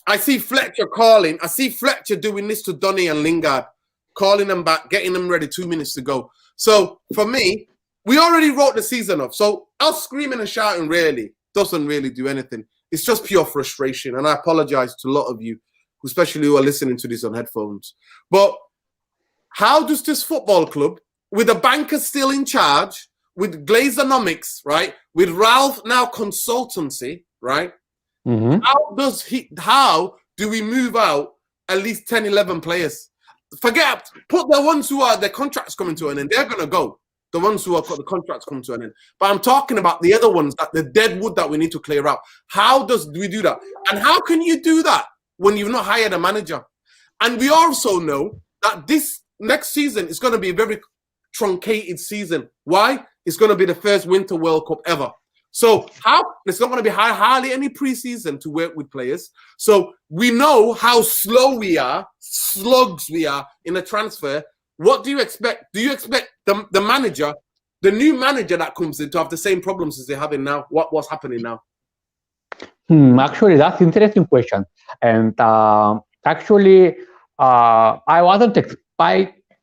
I see Fletcher calling. I see Fletcher doing this to Donny and Lingard. calling them back, getting them ready 2 minutes to go. So for me, we already wrote the season off. So us screaming and shouting really doesn't really do anything. It's just pure frustration. And I apologize to a lot of you, especially who are listening to this on headphones. But how does this football club, with the bankers still in charge, with Glazonomics, right, with Ralph now consultancy, right, how do we move out at least 10, 11 players? Put the ones who are, their contracts coming to an end, they're going to go. The ones who have got the contracts come to an end. But I'm talking about the other ones, that the dead wood that we need to clear out. How do we do that? And how can you do that when you've not hired a manager? And we also know that this next season is going to be a very truncated season. Why? It's going to be the first Winter World Cup ever. So it's not going to be hardly any preseason to work with players. So we know how slow we are, slugs we are in a transfer. What do you expect? Do you expect the manager, the new manager that comes in, to have the same problems as they're having now? What's happening now? Actually, that's an interesting question. And actually, I wasn't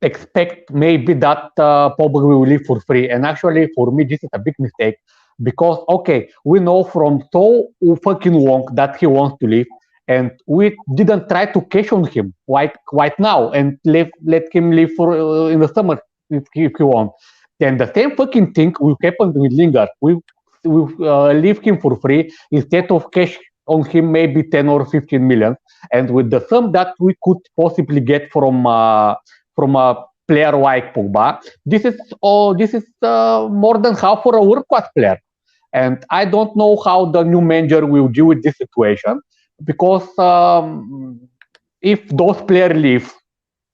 expect maybe that Pogba will leave for free. And actually, for me, this is a big mistake. Because, okay, we know from so fucking long that he wants to leave, and we didn't try to cash on him right now and let him leave for in the summer if he wants. Then the same fucking thing will happen with Lingard. We leave him for free instead of cash on him maybe 10 or 15 million, and with the sum that we could possibly get from a player like Pogba, this is more than half for a world-class player. And I don't know how the new manager will deal with this situation, because if those players leave,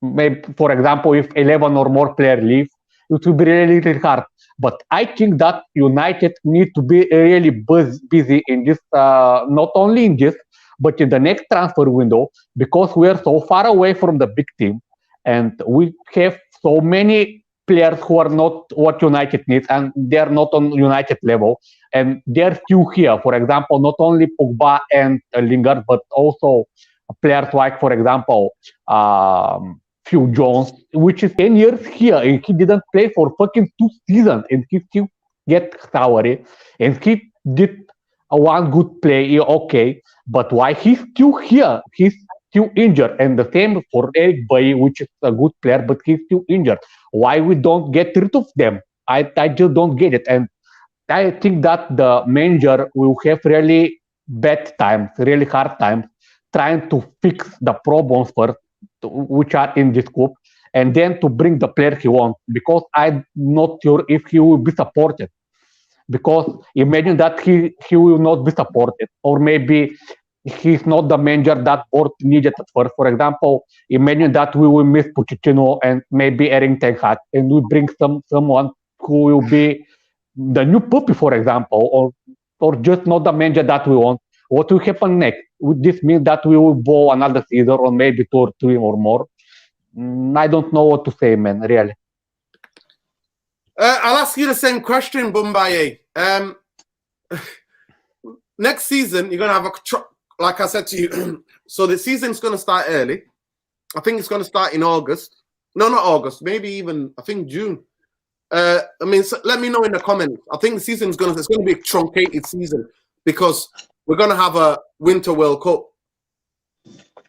maybe, for example, if 11 or more players leave, it will be really, really hard. But I think that United need to be really busy in this, not only in this, but in the next transfer window, because we are so far away from the big team, and we have so many players who are not what United needs, and they are not on United level, and they're still here. For example, not only Pogba and Lingard, but also players like, for example, Phil Jones, which is 10 years here, and he didn't play for fucking 2 seasons, and he still get salary, and he did one good play, okay, but why he's still here? He's still injured, and the same for Eric Bailly, which is a good player, but he's still injured. Why we don't get rid of them? I just don't get it, and I think that the manager will have really bad times, really hard times, trying to fix the problems first, which are in this group, and then to bring the player he wants, because I'm not sure if he will be supported. Because imagine that he will not be supported, or maybe he's not the manager that board needed at first. For example, imagine that we will miss Pochettino and maybe Erik ten Hag, and we bring someone who will be the new puppy, for example, or just not the manager that we want. What will happen next? Would this mean that we will go another season, or maybe 2 or 3 or more? I don't know what to say, man, really. I'll ask you the same question, Bumbaye. Next season, you're going to have like I said to you, so the season's going to start early. I think it's going to start in August. No, not August. Maybe even, I think June. I mean, so let me know in the comments. I think the season's going to be a truncated season, because we're going to have a Winter World Cup.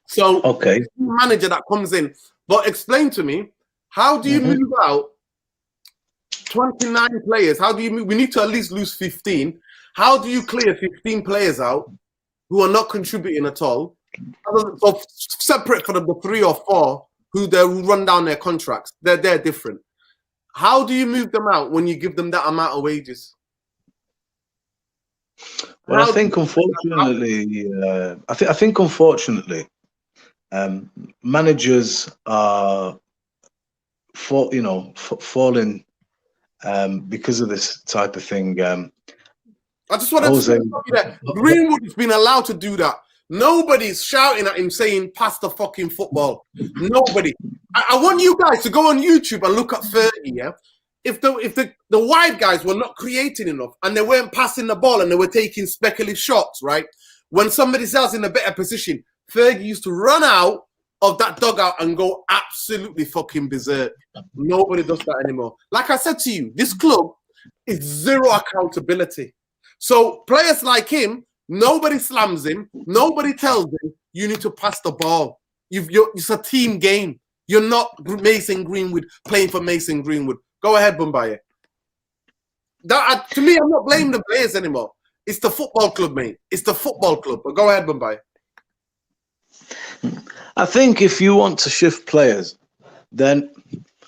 So, okay, manager that comes in. But explain to me, how do you move out 29 players? How do you move? We need to at least lose 15. How do you clear 15 players out who are not contributing at all? So separate from the 3 or 4 who they run down their contracts. They're different. How do you move them out when you give them that amount of wages? Well, I think unfortunately, managers are falling because of this type of thing. I just want to say that Greenwood has been allowed to do that. Nobody's shouting at him saying, pass the fucking football. Nobody. I want you guys to go on YouTube and look at 30, yeah? If the wide guys were not creating enough and they weren't passing the ball and they were taking speculative shots, right? When somebody else in a better position, Fergie used to run out of that dugout and go absolutely fucking berserk. Nobody does that anymore. Like I said to you, this club is zero accountability. So players like him, nobody slams him. Nobody tells him you need to pass the ball. It's a team game. You're not Mason Greenwood playing for Mason Greenwood. Go ahead, Bumbaye. To me, I'm not blaming the players anymore. It's the football club, mate. It's the football club. But go ahead, Bumbaye. I think if you want to shift players, then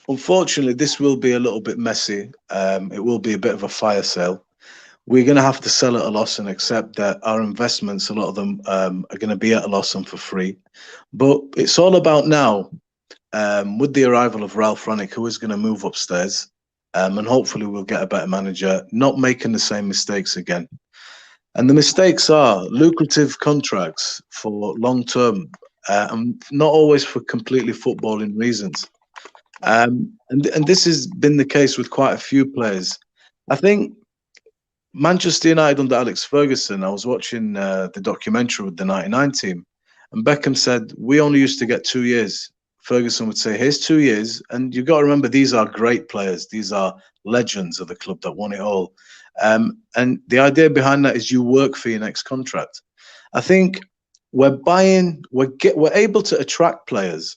unfortunately this will be a little bit messy. It will be a bit of a fire sale. We're going to have to sell at a loss and accept that our investments, a lot of them are going to be at a loss and for free. But it's all about now, with the arrival of Ralph Rangnick, who is going to move upstairs, and hopefully we'll get a better manager, not making the same mistakes again. And the mistakes are lucrative contracts for long-term, and not always for completely footballing reasons. And this has been the case with quite a few players. I think Manchester United under Alex Ferguson, I was watching the documentary with the 99 team, and Beckham said, we only used to get 2 years. Ferguson would say, here's 2 years. And you've got to remember, these are great players. These are legends of the club that won it all. And the idea behind that is you work for your next contract. I think we're able to attract players,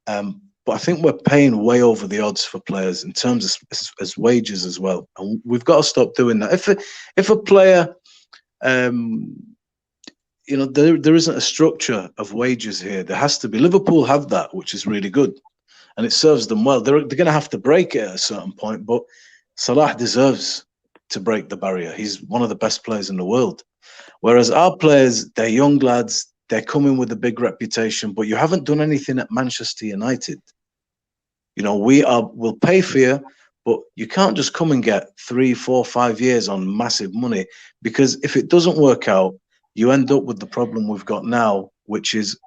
but I think we're paying way over the odds for players in terms of as wages as well. And we've got to stop doing that. If a player, you know, there isn't a structure of wages here. There has to be. Liverpool have that, which is really good, and it serves them well. They're going to have to break it at a certain point, but Salah deserves to break the barrier. He's one of the best players in the world. Whereas our players, they're young lads, they're coming with a big reputation, but you haven't done anything at Manchester United. You know, we'll pay for you, but you can't just come and get 3, 4, 5 years on massive money, because if it doesn't work out, you end up with the problem we've got now, which is,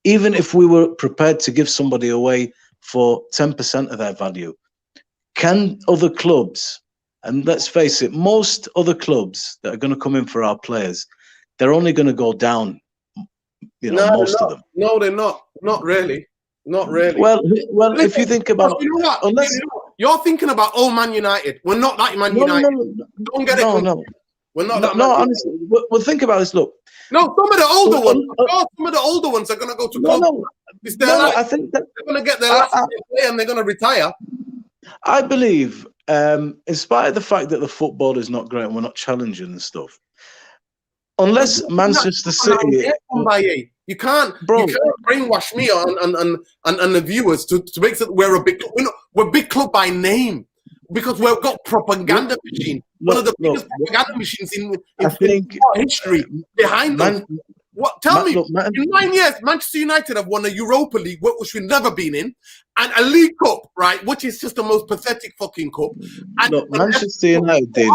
even if we were prepared to give somebody away for 10% of their value, can other clubs, and let's face it, most other clubs that are going to come in for our players, they're only going to go down, you know, most of them. No, they're not. Not really. Not really. Well, if you think about, you know what? You're thinking about Man United. We're not that Man United. Don't get it. No. We're not that. No, honestly, well, think about this. Look. No, some of the older ones. Some of the older ones are going to go to club. I think that they're going to get their last play and they're going to retire. I believe, in spite of the fact that the football is not great and we're not challenging and stuff, unless Manchester City, you can't brainwash me and the viewers to make it we're a big club. We're a big club by name because we've got propaganda machine. One of the biggest propaganda machines in history behind them. Tell me, in 9 years, Manchester United have won a Europa League, which we've never been in, and a League Cup, right, which is just the most pathetic fucking cup. And Manchester United,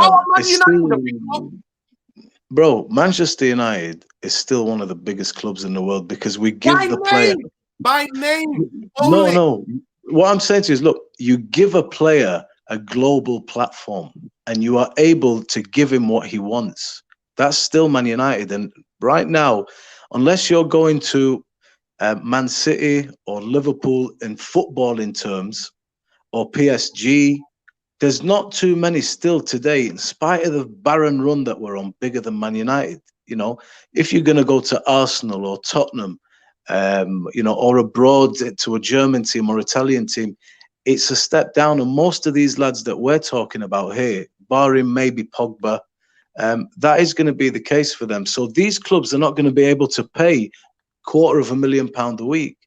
bro, Manchester United is still one of the biggest clubs in the world because we give player by name. No. What I'm saying to you is, look, you give a player a global platform and you are able to give him what he wants. That's still Man United. And right now, unless you're going to Man City or Liverpool in footballing terms, or PSG, there's not too many still today, in spite of the barren run that we're on, bigger than Man United. You know, if you're going to go to Arsenal or Tottenham, you know, or abroad to a German team or Italian team, it's a step down. And most of these lads that we're talking about here, barring maybe Pogba, that is going to be the case for them. So these clubs are not going to be able to pay £250,000 a week.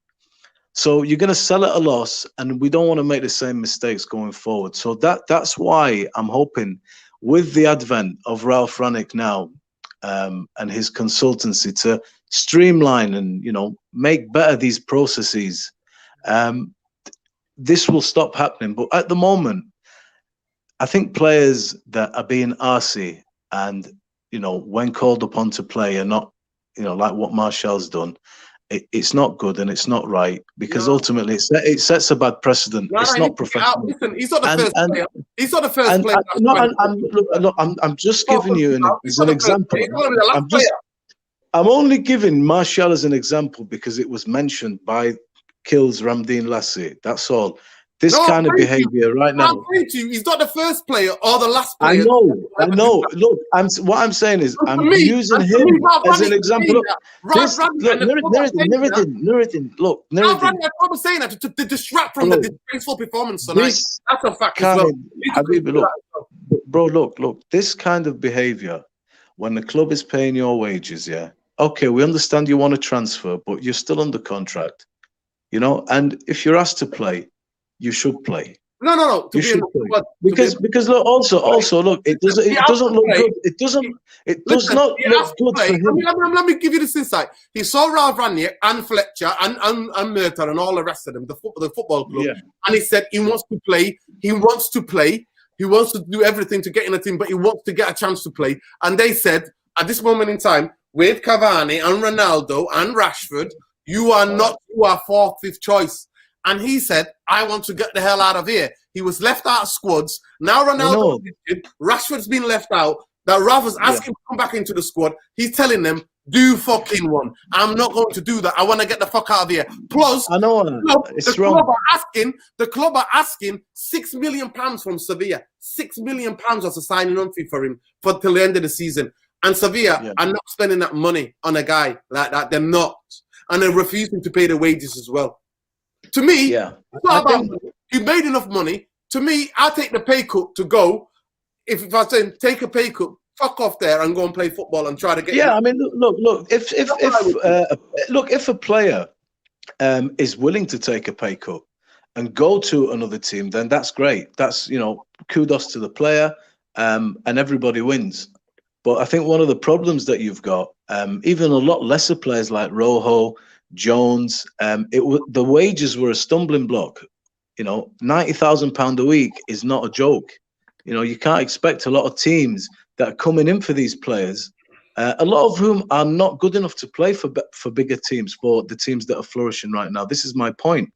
So you're going to sell at a loss, and we don't want to make the same mistakes going forward. So that's why I'm hoping, with the advent of Ralph Rangnick now and his consultancy, to streamline and, you know, make better these processes, this will stop happening. But at the moment, I think players that are being arsey and, you know, when called upon to play are not, you know, like what Martial's done, it's not good and it's not right, because ultimately it sets a bad precedent. It's not professional. Listen, he's not the first player. He's not the first player. I'm just giving you as an example. I'm only giving Martial as an example because it was mentioned by kills Ramdeen Lassie. That's all. This No, kind of thank you. behaviour right now. I'm saying to you, he's not the first player or the last I player. know. Look, what I'm saying is, And I'm for me- using and for him me, Ralph as an Rangnick example. saying Look, that. Ralph this, Rangnick look, and the club are saying that. Nuruddin, look, Ralph Nuruddin. Rangnick, I'm saying that to distract from Bro, the disgraceful performance tonight. This That's a fact as well. kind of, Habibi, look, this kind of behaviour, when the club is paying your wages, yeah, okay, we understand you want to transfer, but you're still under contract, you know, and if you're asked to play, you should play. No. You should play. Because look, also look, it doesn't look good. It does not look good for him. Let me give you this insight. He saw Ralph Rangnick and Fletcher and Merton and all the rest of them, the football club, Yeah. and he said he wants to play. He wants to play. He wants to do everything to get in the team, but he wants to get a chance to play. And they said at this moment in time, with Cavani and Ronaldo and Rashford, you are fourth, fifth choice. And he said, I want to get the hell out of here. He was left out of squads. Now Ronaldo, Rashford's been left out. That Ralph was asking to come back into the squad. He's telling them, do fucking one. I'm not going to do that. I want to get the fuck out of here. Plus, I know the club are asking £6 million from Sevilla. £6 million was a signing on fee for him till the end of the season. And Sevilla are not spending that money on a guy like that. They're not. And they're refusing to pay the wages as well. To me, it's not about money. You made enough money. To me, I'll take the pay cut to go. If I say take a pay cut, fuck off there and go and play football and try to get. Yeah, I mean, look. If a player is willing to take a pay cut and go to another team, then that's great. That's, you know, kudos to the player, and everybody wins. But I think one of the problems that you've got, even a lot lesser players like Rojo, Jones, the wages were a stumbling block. You know, £90,000 a week is not a joke. You know, you can't expect a lot of teams that are coming in for these players, a lot of whom are not good enough to play for bigger teams, for the teams that are flourishing right now. This is my point.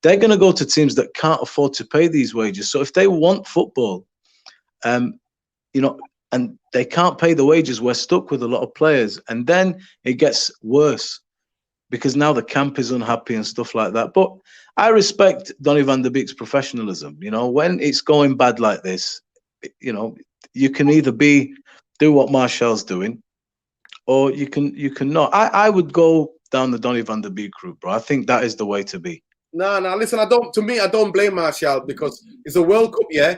They're going to go to teams that can't afford to pay these wages. So if they want football, you know, and they can't pay the wages, we're stuck with a lot of players. And then it gets worse because now the camp is unhappy and stuff like that. But I respect Donny van der Beek's professionalism. You know, when it's going bad like this, you know, you can either do what Martial's doing, or you can not. I would go down the Donny van der Beek route, bro. I think that is the way to be. No, listen, I don't blame Martial because it's a World Cup, yeah.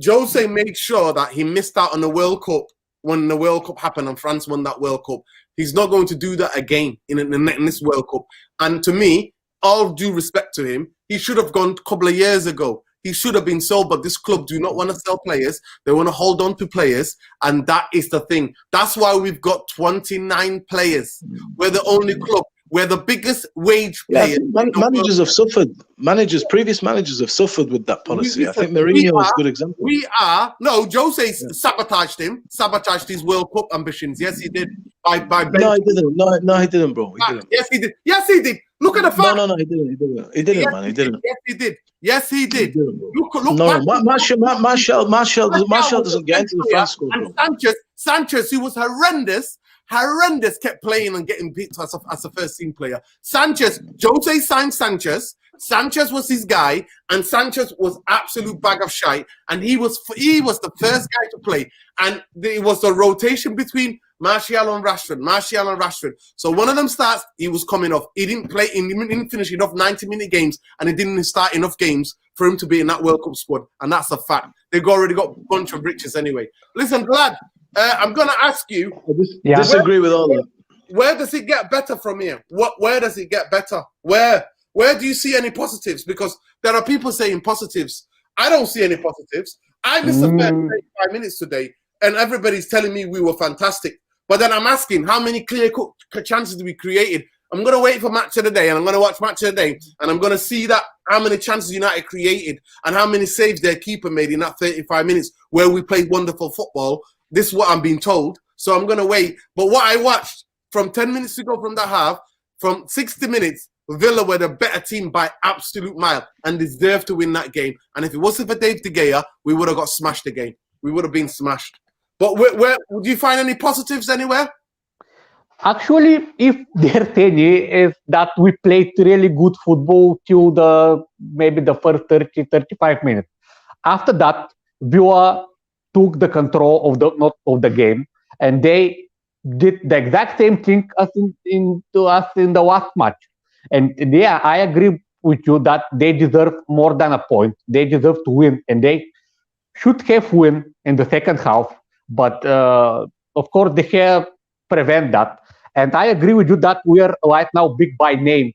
Jose made sure that he missed out on the World Cup when the World Cup happened and France won that World Cup. He's not going to do that again in this World Cup. And to me, all due respect to him, he should have gone a couple of years ago. He should have been sold, but this club do not want to sell players. They want to hold on to players, and that is the thing. That's why we've got 29 players. We're the only club. We're the biggest wage players. Managers have suffered. Previous managers have suffered with that policy. I think Mourinho is a good example. Jose sabotaged him, sabotaged his World Cup ambitions. Yes, he did. No, he didn't. No, he didn't, bro. He didn't. Yes, he did. Yes, he did. Look at the fact. No, he didn't. He didn't, man. He didn't. Yes, he did. Yes, he did. Martial doesn't get into the France squad, bro. And Sanchez, who was horrendous, kept playing and getting picked as a first team player. Jose signed Sanchez. Sanchez was his guy, and Sanchez was absolute bag of shite. And he was the first guy to play. And it was the rotation between Martial and Rashford. So one of them starts, he was coming off. He didn't play, he didn't finish enough 90-minute games, and he didn't start enough games for him to be in that World Cup squad. And that's a fact. They've already got a bunch of riches anyway. Listen, Vlad, I'm going to ask you. I disagree with all that. Where does it get better from here? Where does it get better? Where do you see any positives? Because there are people saying positives. I don't see any positives. I missed the first 35 minutes today, and everybody's telling me we were fantastic. But then I'm asking, how many clear-cut chances did we created? I'm going to wait for Match of the Day, and I'm going to watch Match of the Day, and I'm going to see that how many chances United created and how many saves their keeper made in that 35 minutes where we played wonderful football. This is what I'm being told. So I'm going to wait. But what I watched from 10 minutes to go from that half, from 60 minutes, Villa were the better team by absolute mile and deserved to win that game. And if it wasn't for Dave De Gea, we would have got smashed again. We would have been smashed. But where do you find any positives anywhere? Actually, if their thing is that we played really good football till maybe the first 30, 35 minutes. After that, Villa took the control of the game, and they did the exact same thing as to us in the last match. And yeah, I agree with you that they deserve more than a point. They deserve to win, and they should have win in the second half. But of course, they have prevent that. And I agree with you that we are right now big by name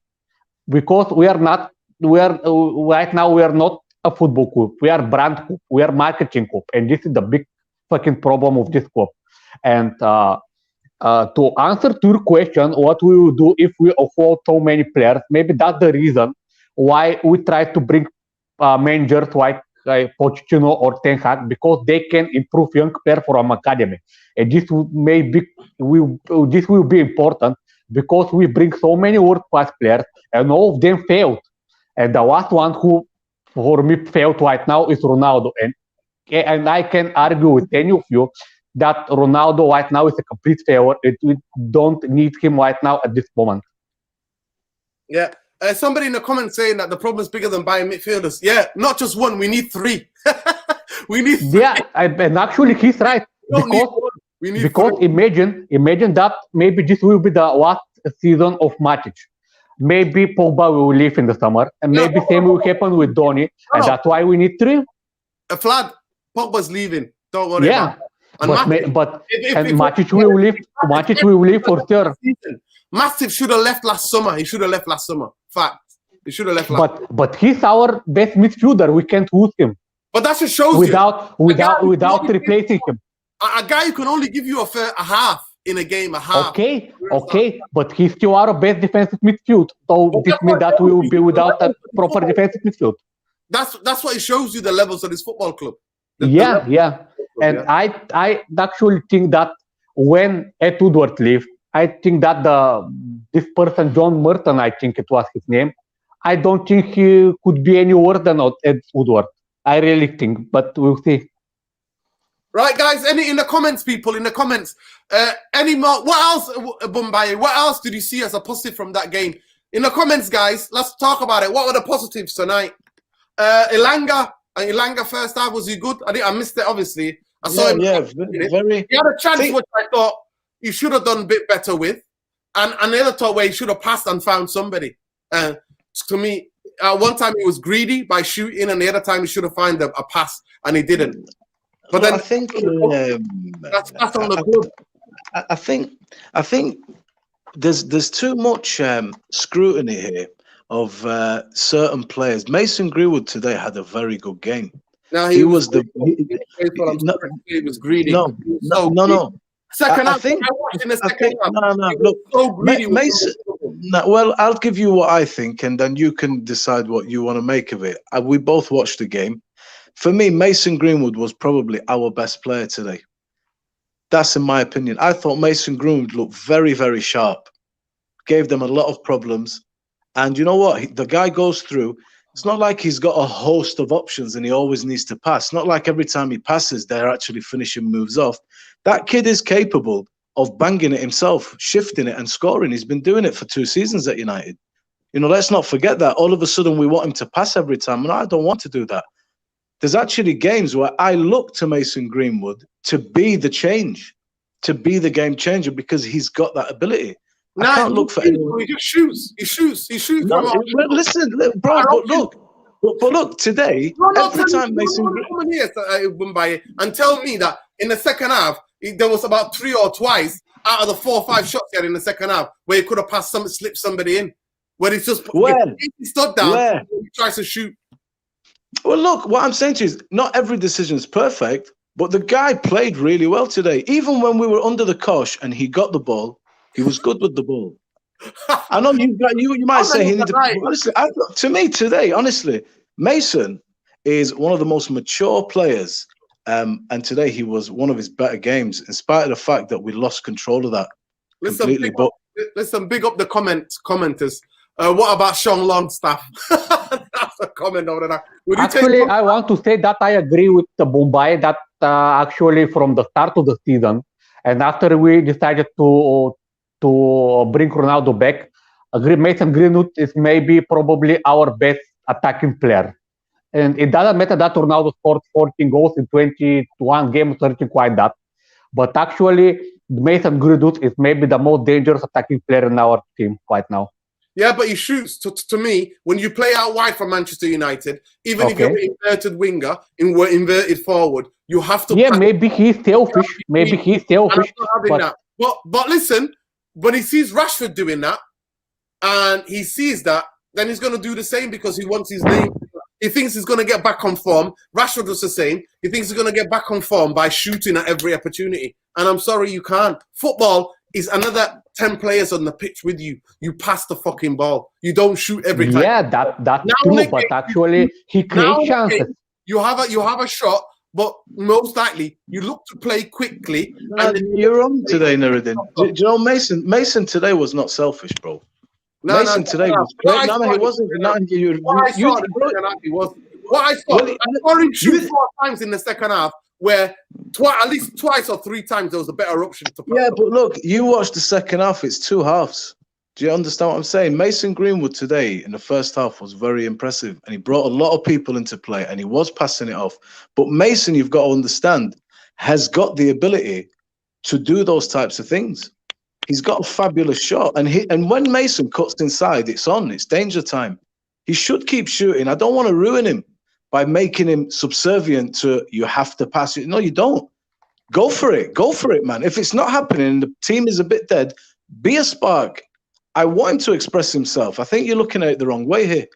because we are not. We are right now. We are not a football club. We are brand club. We are marketing club, and this is the big fucking problem of this club. And to answer to your question, what we will do if we afford so many players? Maybe that's the reason why we try to bring managers like Pochettino or Ten Hag because they can improve young players from academy, and this will be important because we bring so many world-class players, and all of them failed. And the last one who, for me, failed right now is Ronaldo. And I can argue with any of you that Ronaldo right now is a complete failure. We don't need him right now at this moment. Yeah. Somebody in the comments saying that the problem is bigger than buying midfielders. Yeah, not just one. We need three. We need three. Yeah, and actually he's right. Because imagine that maybe this will be the last season of Matic. Maybe Pogba will leave in the summer, and maybe same will happen with Donny, and that's why we need three. Vlad, Pogba's leaving. Don't worry. Yeah, about it. But Matic will leave. Matic will leave for sure. Massive should have left last summer. He should have left last summer. Fact. He should have left But he's our best midfielder. We can't lose him. But that just shows without replacing him. A guy who can only give you a half in a game, a half. Okay. But he's still our best defensive midfield. So this means that we will be without a proper defensive midfield. That's what it shows you the levels of this football club. Yeah. And I actually think that when Ed Woodward leaves, I think that this person, John Merton, I think it was his name, I don't think he could be any worse than Ed Woodward. I really think, but we'll see. Right, guys, any in the comments, people, in the comments, any more, what else, Bombay, what else did you see as a positive from that game? In the comments, guys, let's talk about it. What were the positives tonight? Elanga first half, was he good? I missed it, obviously. I saw him. Yeah, very. He had a chance, which I thought he should have done a bit better with. And another thought where he should have passed and found somebody. To me, one time he was greedy by shooting, and the other time he should have found a pass, and he didn't. But then I think that's on the club. I think there's too much scrutiny here of certain players. Mason Greenwood today had a very good game. Now he was greedy. No. Second half, I watched in the second half. No. Look, so greedy. Mason. No, well, I'll give you what I think, and then you can decide what you want to make of it. We both watched the game. For me, Mason Greenwood was probably our best player today. That's in my opinion. I thought Mason Greenwood looked very, very sharp. Gave them a lot of problems. And you know what? The guy goes through. It's not like he's got a host of options and he always needs to pass. Not like every time he passes, they're actually finishing moves off. That kid is capable of banging it himself, shifting it and scoring. He's been doing it for 2 seasons at United. You know, let's not forget that. All of a sudden, we want him to pass every time. And I don't want to do that. There's actually games where I look to Mason Greenwood to be the change, to be the game changer, because he's got that ability. I can't look for anyone. He just shoots. He shoots. No, listen, bro, but look, today, every time Mason Greenwood and tell me that in the second half, there was about 3 or twice out of the 4 or 5 shots he had in the second half where he could have passed slipped somebody in. Where he's just he stood down and he tries to shoot. Well, look, what I'm saying to you is not every decision is perfect, but the guy played really well today. Even when we were under the cosh and he got the ball, he was good with the ball. I know you might say he needed to. Honestly, to me today, honestly, Mason is one of the most mature players. And today he was one of his better games, in spite of the fact that we lost control of that completely. Listen, big up the commenters. What about Sean Longstaff? That's a comment over there. Actually, I want to say that I agree with the Bombay that actually from the start of the season, and after we decided to to bring Ronaldo back. Mason Greenwood is probably our best attacking player. And it doesn't matter that Ronaldo scored 14 goals in 21 games, 30 quite that. But actually, Mason Greenwood is maybe the most dangerous attacking player in our team right now. Yeah, but he shoots. To me, when you play out wide for Manchester United, even if you're an inverted winger, inverted forward, you have to. Yeah, maybe he's selfish. Maybe he's selfish. But listen, when he sees Rashford doing that, and he sees that, then he's going to do the same because he wants his name. He thinks he's going to get back on form. Rashford was the same. He thinks he's going to get back on form by shooting at every opportunity. And I'm sorry, you can't. Football is another 10 players on the pitch with you. You pass the fucking ball. You don't shoot every time. Yeah, that's true. But actually, he creates chances. You have a shot, but most likely you look to play quickly. You're wrong today, Nuruddin. Do you know Mason today was not selfish, bro. Mason today was great. No, he wasn't. What I saw, I saw him shoot 4 times in the second half, where at least twice or 3 times there was a better option to play. Yeah, but look, you watched the second half. It's 2 halves. Do you understand what I'm saying? Mason Greenwood today in the first half was very impressive, and he brought a lot of people into play, and he was passing it off. But Mason, you've got to understand, has got the ability to do those types of things. He's got a fabulous shot, and when Mason cuts inside, it's on. It's danger time. He should keep shooting. I don't want to ruin him by making him subservient to you have to pass it. No, you don't. Go for it. Go for it, man. If it's not happening, the team is a bit dead. Be a spark. I want him to express himself. I think you're looking at it the wrong way here.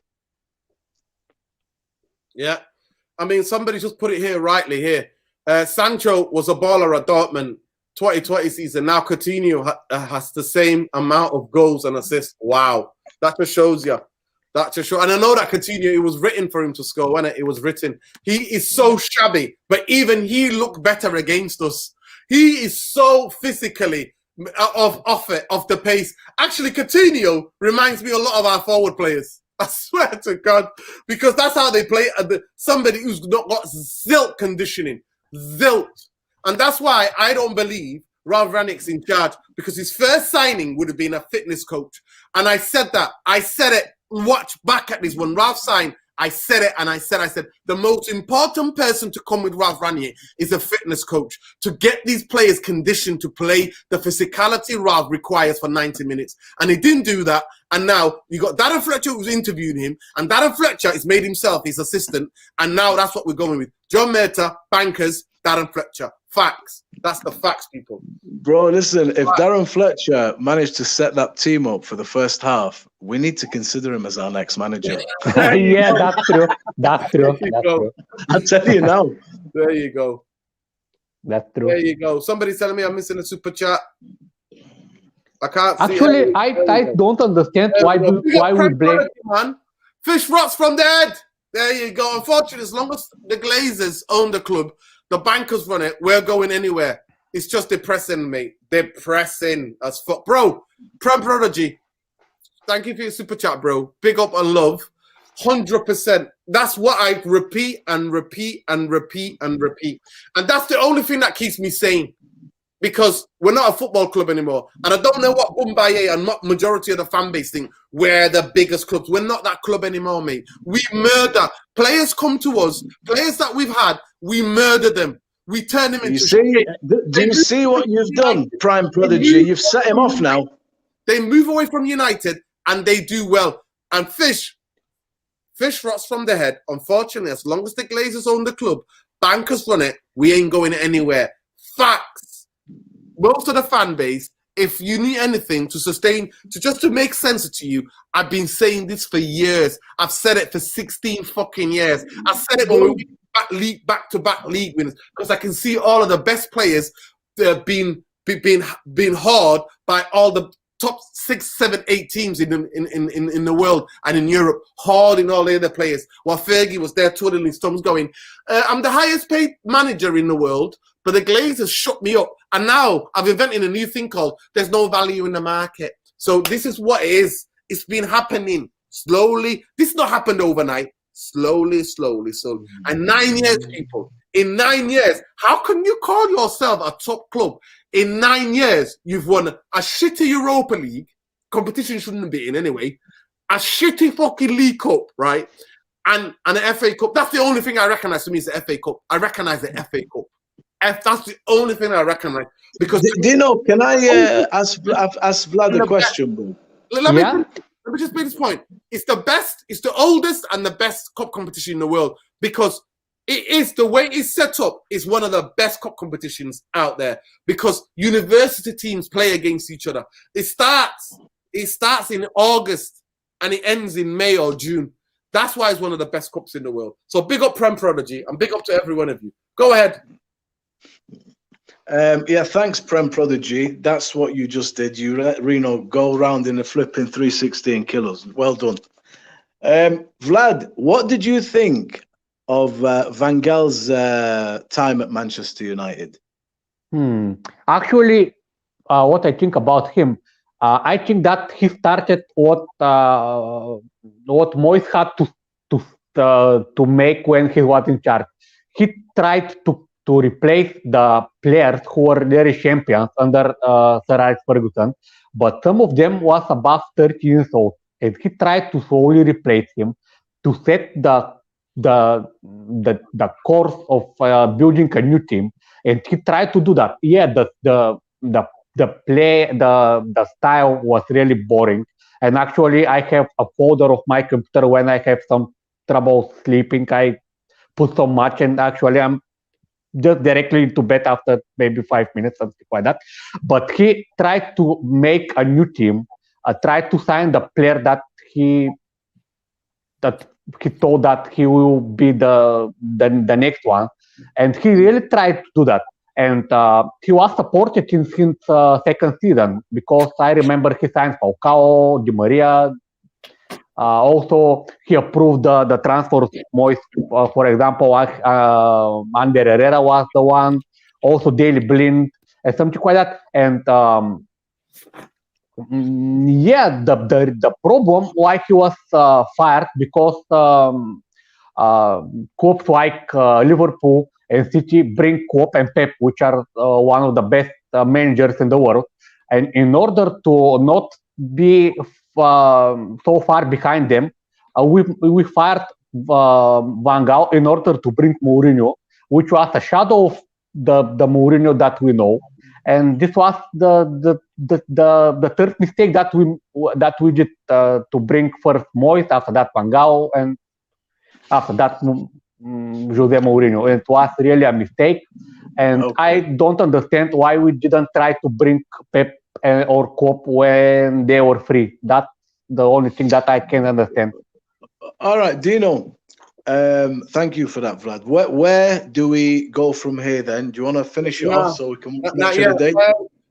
Yeah, I mean, somebody just put it here rightly here. Sancho was a baller at Dortmund. 2020 season. Now Coutinho has the same amount of goals and assists. Wow. That just shows you. That just shows. And I know that Coutinho, it was written for him to score, wasn't it? It was written. He is so shabby, but even he looked better against us. He is so physically off the pace. Actually, Coutinho reminds me a lot of our forward players. I swear to God. Because that's how they play. Somebody who's not got zilch conditioning. Zilch. And that's why I don't believe Ralf Rangnick's in charge, because his first signing would have been a fitness coach. And I said that. I said it. Watch back at this. When Ralf signed, I said it, and I said, the most important person to come with Ralf Rangnick is a fitness coach to get these players conditioned to play the physicality Ralf requires for 90 minutes. And he didn't do that. And now you got Darren Fletcher who's interviewing him, and Darren Fletcher has made himself his assistant. And now that's what we're going with. John Murtagh, bankers, Darren Fletcher. Facts. That's the facts, people. Bro, listen, if Darren Fletcher managed to set that team up for the first half, we need to consider him as our next manager. Yeah, that's true. That's true. That's true. I'll tell you now. There you go. That's true. There you go. Somebody's telling me I'm missing a super chat. I can't Actually, see I don't understand why we blame. Man. Fish rots from the head. There you go. Unfortunately, as long as the Glazers own the club, the bankers run it, we're going anywhere. It's just depressing, mate. Depressing as fuck. Bro, Prem Prodigy, thank you for your super chat, bro. Big up and love. 100%. That's what I repeat and repeat and repeat and repeat. And that's the only thing that keeps me sane. Because we're not a football club anymore. And I don't know what Mumbai and majority of the fan base think. We're the biggest clubs. We're not that club anymore, mate. We murder. Players come to us. Players that we've had, we murder them. We turn them into... Do you see what you've done, Prime Prodigy? You've set him off now. They move away from United and they do well. And Fish rots from the head. Unfortunately, as long as the Glazers own the club, bankers run it, we ain't going anywhere. Facts. Most of the fan base, if you need anything to sustain, to make sense to you, I've been saying this for years. I've said it for 16 fucking years. I said it when we back-to-back league winners, because I can see all of the best players being hard by all the top 6, 7, 8 teams in the world and in Europe, hoarding all the other players, while Fergie was there twiddling his thumbs going, I'm the highest paid manager in the world, but the Glazers shut me up. And now I've invented a new thing called there's no value in the market. So this is what it is. It's been happening slowly. This not happened overnight. Slowly. And 9 years, people. In 9 years, how can you call yourself a top club? In 9 years, you've won a shitty Europa League, competition shouldn't be in anyway, a shitty fucking League Cup, right? And an FA Cup. That's the only thing I recognize to me is the FA Cup. I recognize the FA Cup. That's the only thing I recognize. Because Dino, can I ask Vlad a question, bro? Let me just make this point. It's the best, it's the oldest and the best cup competition in the world because it is, the way it's set up is one of the best cup competitions out there because university teams play against each other. It starts in August and it ends in May or June. That's why it's one of the best cups in the world. So big up Prem Prodigy and big up to every one of you. Go ahead. Yeah, thanks, Prem Prodigy. That's what you just did. You let Reno go around in a flipping 360 and kill us. Well done. Vlad, what did you think of Van Gaal's time at Manchester United? Actually, what I think about him, I think that he started what Moyes had to make when he was in charge. He tried to replace the players who were very champions under Sir Alex Ferguson, but some of them was above 30 years old, and he tried to slowly replace him to set the course of building a new team, and he tried to do that. Yeah, the style was really boring, and actually I have a folder of my computer when I have some trouble sleeping. I put so much, and actually I'm just directly into bed after maybe 5 minutes, something like that. But he tried to make a new team, tried to sign the player that he told that he will be the next one, and he really tried to do that. And he was supported in his second season because I remember he signed Falcao, Di Maria. Also, he approved the transfers. Moyes, for example, Ander Herrera was the one. Also, Daley Blind and something like that. And yeah, the problem why he was fired because clubs like Liverpool and City bring Klopp and Pep, which are one of the best managers in the world. And in order to not be so far behind them, we fired Van Gaal in order to bring Mourinho, which was a shadow of the Mourinho that we know. And this was the third mistake that we did to bring first Moyes, after that Van Gaal, and after that Jose Mourinho. It was really a mistake, and I don't understand why we didn't try to bring Pep or Klopp when they were free. That's the only thing that I can understand. All right, Dino. Thank you for that, Vlad. Where do we go from here then? Do you want to finish it off so we can mention the date?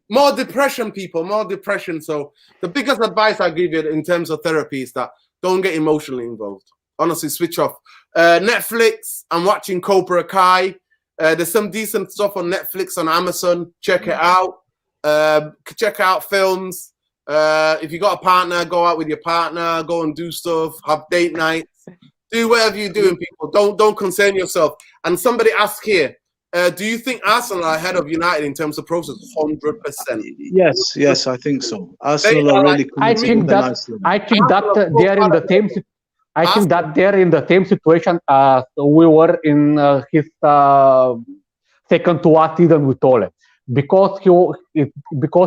More depression, people, more depression. So the biggest advice I give you in terms of therapy is that don't get emotionally involved. Honestly, switch off. Netflix, I'm watching Cobra Kai. There's some decent stuff on Netflix, on Amazon. Check it out. Check out films. If you got a partner, go out with your partner. Go and do stuff. Have date nights. Do whatever you're doing, people. Don't concern yourself. And somebody asked here, do you think Arsenal are ahead of United in terms of process? 100%. Yes, I think so. Arsenal are really. I think that they are in the same. I think that they're in the same situation we were in his second to last season with Ole, because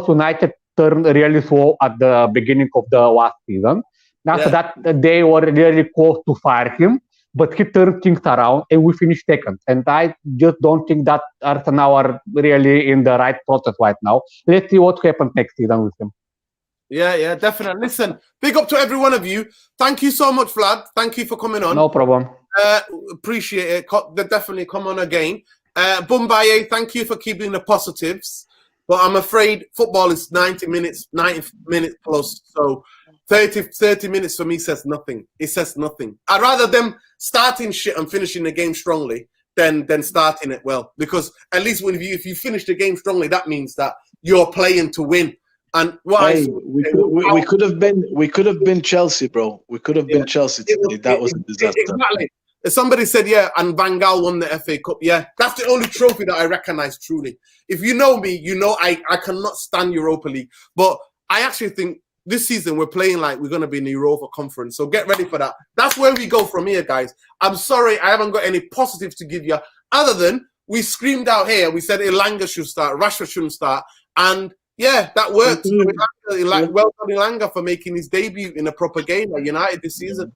United turned really slow at the beginning of the last season. After that, they were really close to fire him, but he turned things around and we finished second. And I just don't think that Arsenal are really in the right process right now. Let's see what happens next season with him. Yeah, definitely. Listen, big up to every one of you. Thank you so much, Vlad. Thank you for coming on. No problem. Appreciate it. Definitely come on again. Bumbaye, thank you for keeping the positives. But I'm afraid football is 90 minutes plus. So 30 minutes for me says nothing. It says nothing. I'd rather them starting shit and finishing the game strongly than starting it well. Because at least if you finish the game strongly, that means that you're playing to win. And we could have been Chelsea, bro. We could have been Chelsea today. That was a disaster. Exactly. Somebody said, yeah, and Van Gaal won the FA Cup. Yeah, that's the only trophy that I recognize truly. If you know me, you know I cannot stand Europa League. But I actually think this season we're playing like we're going to be in the Europa Conference. So get ready for that. That's where we go from here, guys. I'm sorry I haven't got any positives to give you other than we screamed out here. We said Elanga should start, Rashford shouldn't start. And yeah, that worked. Well done, Elanga, for making his debut in a proper game at United this season.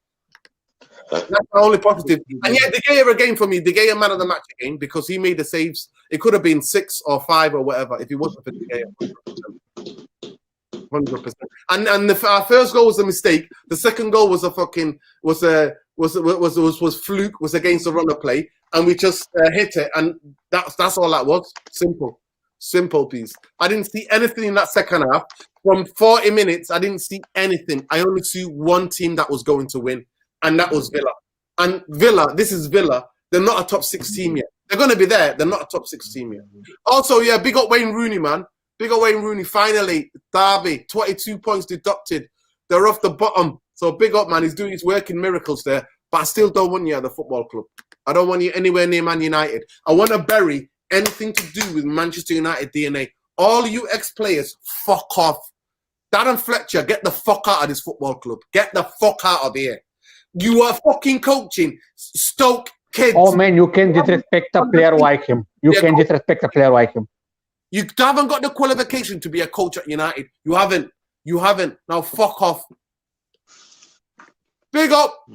That's the only positive. And yeah, De Gea again for me. De Gea man of the match again because he made the saves. It could have been 6 or 5 or whatever if he wasn't for De Gea. 100%. And our first goal was a mistake. The second goal was a fucking was fluke. Was against the runner play, and we just hit it. And that's all that was. Simple piece. I didn't see anything in that second half. From 40 minutes, I didn't see anything. I only see one team that was going to win, and that was Villa. And Villa, this is Villa. They're not a top 6 team yet. They're going to be there. They're not a top 6 team yet. Also, yeah, big up Wayne Rooney, man. Big up Wayne Rooney. Finally, Derby, 22 points deducted. They're off the bottom. So big up, man. He's doing his working miracles there. But I still don't want you at the football club. I don't want you anywhere near Man United. I want to bury anything to do with Manchester United DNA. All you ex-players, fuck off. Darren Fletcher, get the fuck out of this football club. Get the fuck out of here. You are fucking coaching Stoke kids. Oh, man, you can disrespect a player like him. You can disrespect a player like him. You haven't got the qualification to be a coach at United. You haven't. You haven't. Now fuck off. Big up.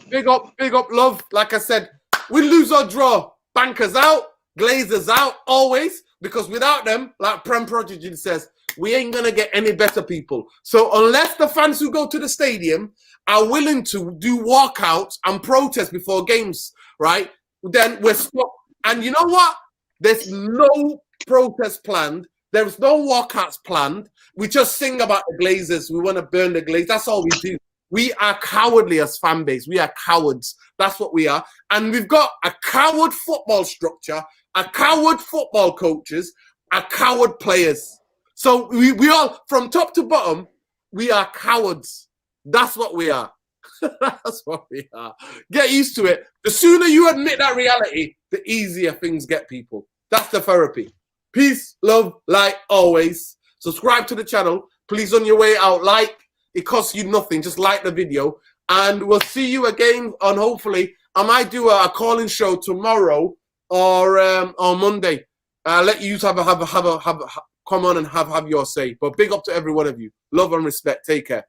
Big up. Big up, love. Like I said, we lose or draw. Bankers out. Glazers out. Always. Because without them, like Prem Prodigy says, we ain't going to get any better people. So unless the fans who go to the stadium are willing to do walkouts and protest before games, right, then we're stuck. And you know what? There's no protest planned. There's no walkouts planned. We just sing about the Glazers. We want to burn the Glazers. That's all we do. We are cowardly as fan base. We are cowards. That's what we are. And we've got a coward football structure, a coward football coaches, a coward players. So we all, from top to bottom, we are cowards. That's what we are. That's what we are. Get used to it. The sooner you admit that reality, the easier things get, people. That's the therapy. Peace, love, like always. Subscribe to the channel. Please, on your way out, like. It costs you nothing. Just like the video. And we'll see you again on, hopefully, I might do a call-in show tomorrow or on Monday. Let you come on and have your say. But big up to every one of you. Love and respect. Take care.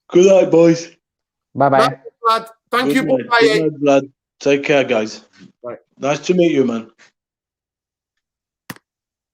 Good night, boys. Bye-bye. Thank you. Good night, lad. Take care, guys. Right. Nice to meet you, man.